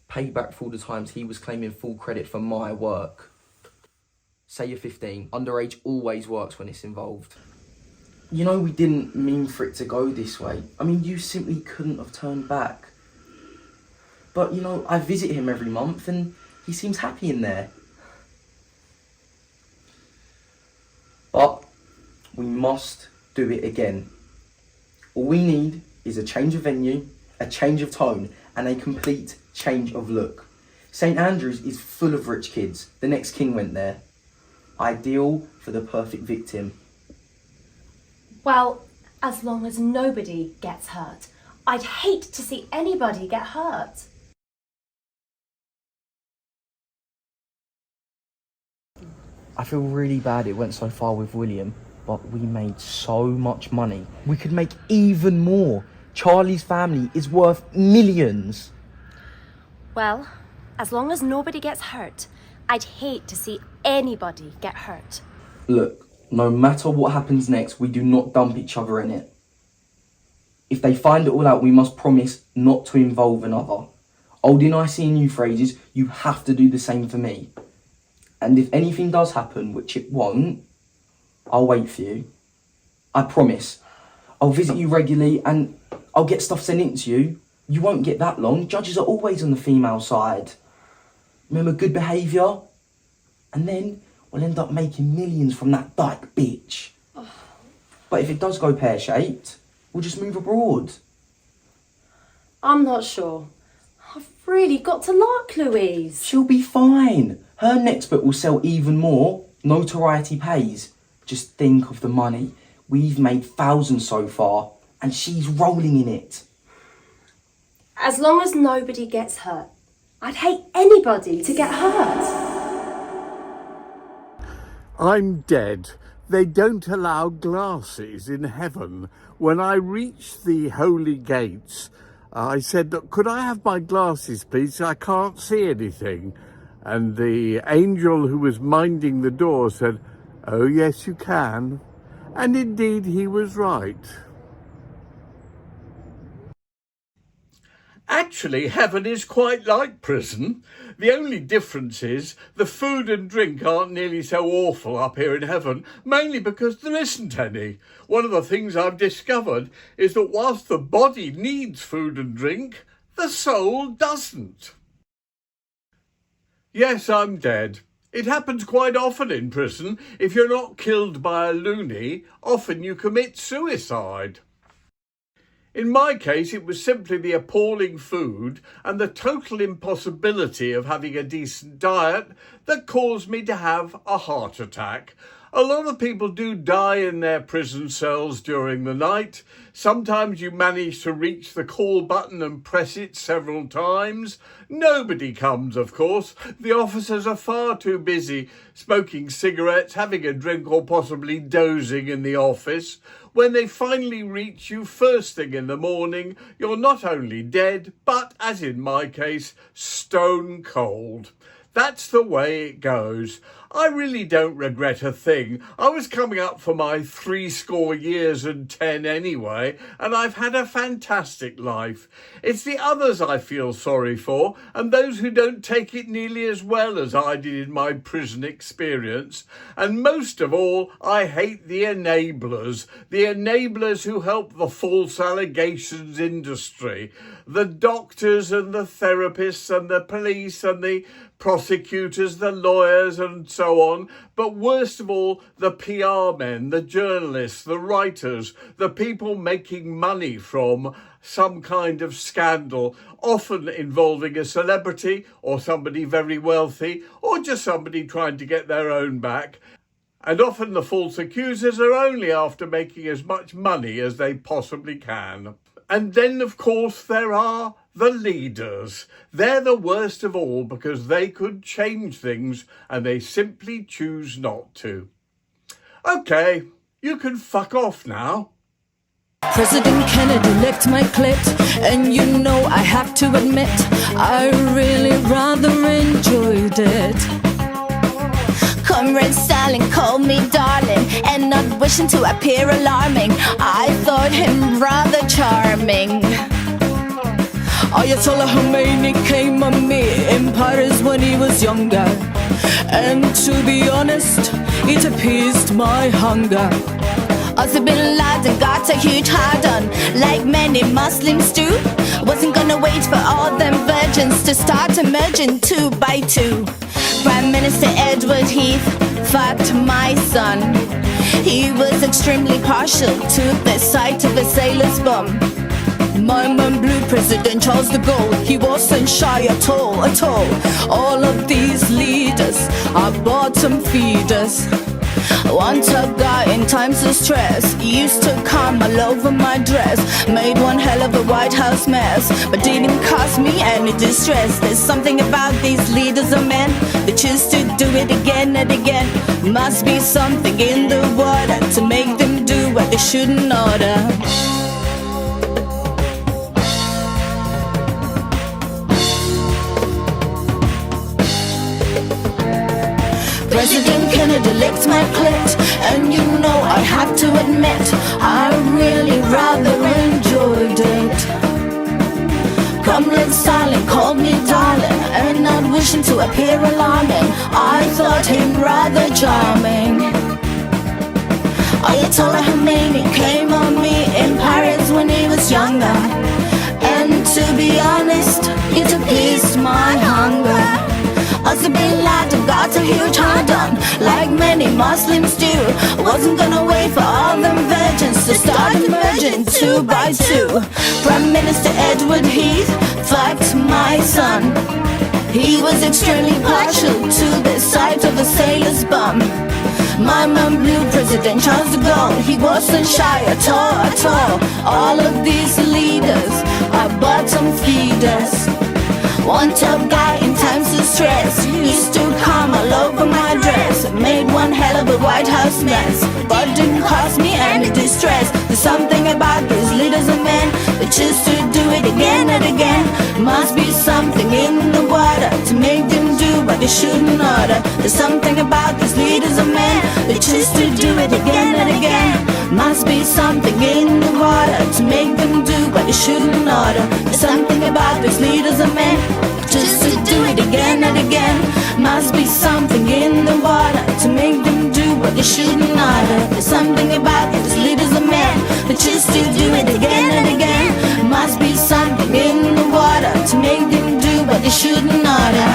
Payback for all the times he was claiming full credit for my work. Say you're 15. Underage always works when it's involved. You know, we didn't mean for it to go this way. I mean, you simply couldn't have turned back. But, you know, I visit him every month and he seems happy in there. But we must do it again. All we need is a change of venue, a change of tone, and a complete change of look. St Andrews is full of rich kids. The next king went there. Ideal for the perfect victim. Well, as long as nobody gets hurt. I'd hate to see anybody get hurt. I feel really bad it went so far with William, but we made so much money. We could make even more. Charlie's family is worth millions. Well, as long as nobody gets hurt, I'd hate to see anybody get hurt. Look, no matter what happens next, we do not dump each other in it. If they find it all out, we must promise not to involve another. Old Icy and you phrases, you have to do the same for me. And if anything does happen, which it won't, I'll wait for you. I promise. I'll visit you regularly and I'll get stuff sent in to you. You won't get that long. Judges are always on the female side. Remember good behaviour? And then we'll end up making millions from that dyke bitch. Oh. But if it does go pear-shaped, we'll just move abroad. I'm not sure. I've really got to lark Louise. She'll be fine. Her next book will sell even more. Notoriety pays. Just think of the money. We've made thousands so far, and she's rolling in it. As long as nobody gets hurt. I'd hate anybody to get hurt. I'm dead. They don't allow glasses in heaven. When I reached the holy gates, I said, "Look, could I have my glasses, please? I can't see anything." And the angel who was minding the door said, "Oh, yes, you can." And indeed, he was right. Actually, heaven is quite like prison. The only difference is the food and drink aren't nearly so awful up here in heaven, mainly because there isn't any. One of the things I've discovered is that whilst the body needs food and drink, the soul doesn't. Yes, I'm dead. It happens quite often in prison. If you're not killed by a loony, often you commit suicide. In my case, it was simply the appalling food and the total impossibility of having a decent diet that caused me to have a heart attack. A lot of people do die in their prison cells during the night. Sometimes you manage to reach the call button and press it several times. Nobody comes, of course. The officers are far too busy smoking cigarettes, having a drink, or possibly dozing in the office. When they finally reach you first thing in the morning, you're not only dead, but, as in my case, stone cold. That's the way it goes. I really don't regret a thing. I was coming up for my 70 years and 10 anyway, and I've had a fantastic life. It's the others I feel sorry for, and those who don't take it nearly as well as I did in my prison experience. And most of all, I hate the enablers who help the false allegations industry, the doctors and the therapists and the police and the prosecutors, the lawyers and so on, but worst of all, the PR men, the journalists, the writers, the people making money from some kind of scandal, often involving a celebrity or somebody very wealthy or just somebody trying to get their own back. And often the false accusers are only after making as much money as they possibly can. And then, of course, there are the leaders. They're the worst of all because they could change things and they simply choose not to. Okay, you can fuck off now. President Kennedy licked my clit, and you know I have to admit I really rather enjoyed it. Comrade Stalin called me darling, and not wishing to appear alarming, I thought him rather charming. Ayatollah Khomeini came on me in Paris when he was younger, and to be honest, it appeased my hunger. Osama bin Laden got a huge hard-on, like many Muslims do. Wasn't gonna wait for all them virgins to start emerging two by two. Prime Minister Edward Heath fucked my son. He was extremely partial to the sight of a sailor's bum. My man blue President Charles de Gaulle, he wasn't shy at all, at all. All of these leaders are bottom feeders. One tough guy in times of stress used to come all over my dress, made one hell of a White House mess, but didn't cause me any distress. There's something about these leaders of men, they choose to do it again and again. Must be something in the water to make them do what they shouldn't order. President Kennedy licked my clit, and you know I have to admit I really rather enjoyed it. Comrade Stalin called me darling, and not wishing to appear alarming, I thought him rather charming. Ayatollah Khomeini came on me in Paris when he was younger, and to be honest, it appeased my hunger. Osama bin Laden got a huge hard-on, like many Muslims do. Wasn't gonna wait for all them virgins to start emerging two by two. Prime Minister Edward Heath fucked my son. He was extremely partial to the sight of a sailor's bum. My man blue President Charles de Gaulle, he wasn't shy at all, at all. All of these leaders are bottom feeders. One tough guy in times of stress used to come all over my dress, made one hell of a White House mess, but didn't cause me any distress. There's something about these leaders of men, they choose to do it again and again. Must be something in the water to make them do what they shouldn't order. There's something about these leaders of men, they choose to do it again and again. Must be something in the water to make them do what they shouldn't order. There's something about these leaders of men, just to do it again and again. Must be something in the water to make them do what they shouldn't order. There's something about these leaders of men, they choose to do it again and again. Must be something in the water to make them do what they shouldn't order.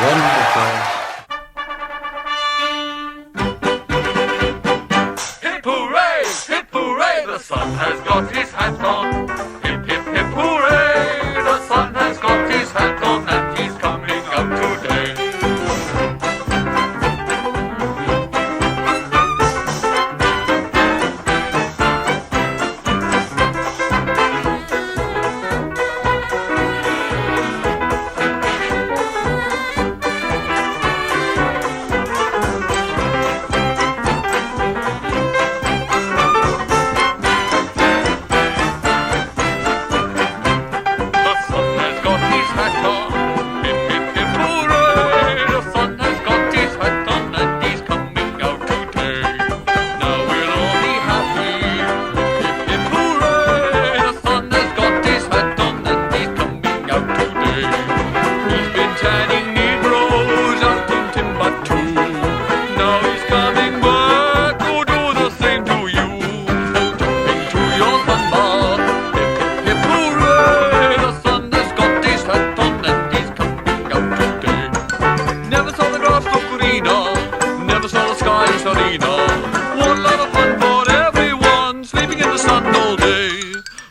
Wonderful. Hip hooray, the sun has got his hat on. Hip hip hip hooray, the sun has got his hat on and he's coming out today.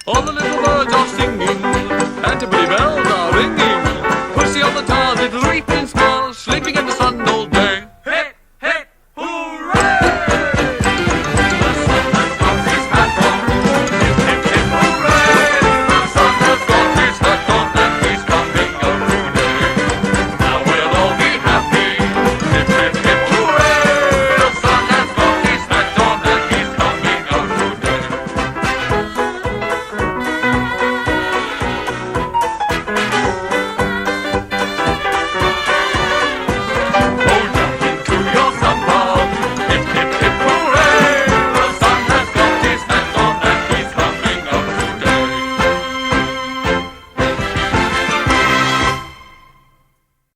All the little birds are singing, and to bells are ringing. Pussy on the target, reaping.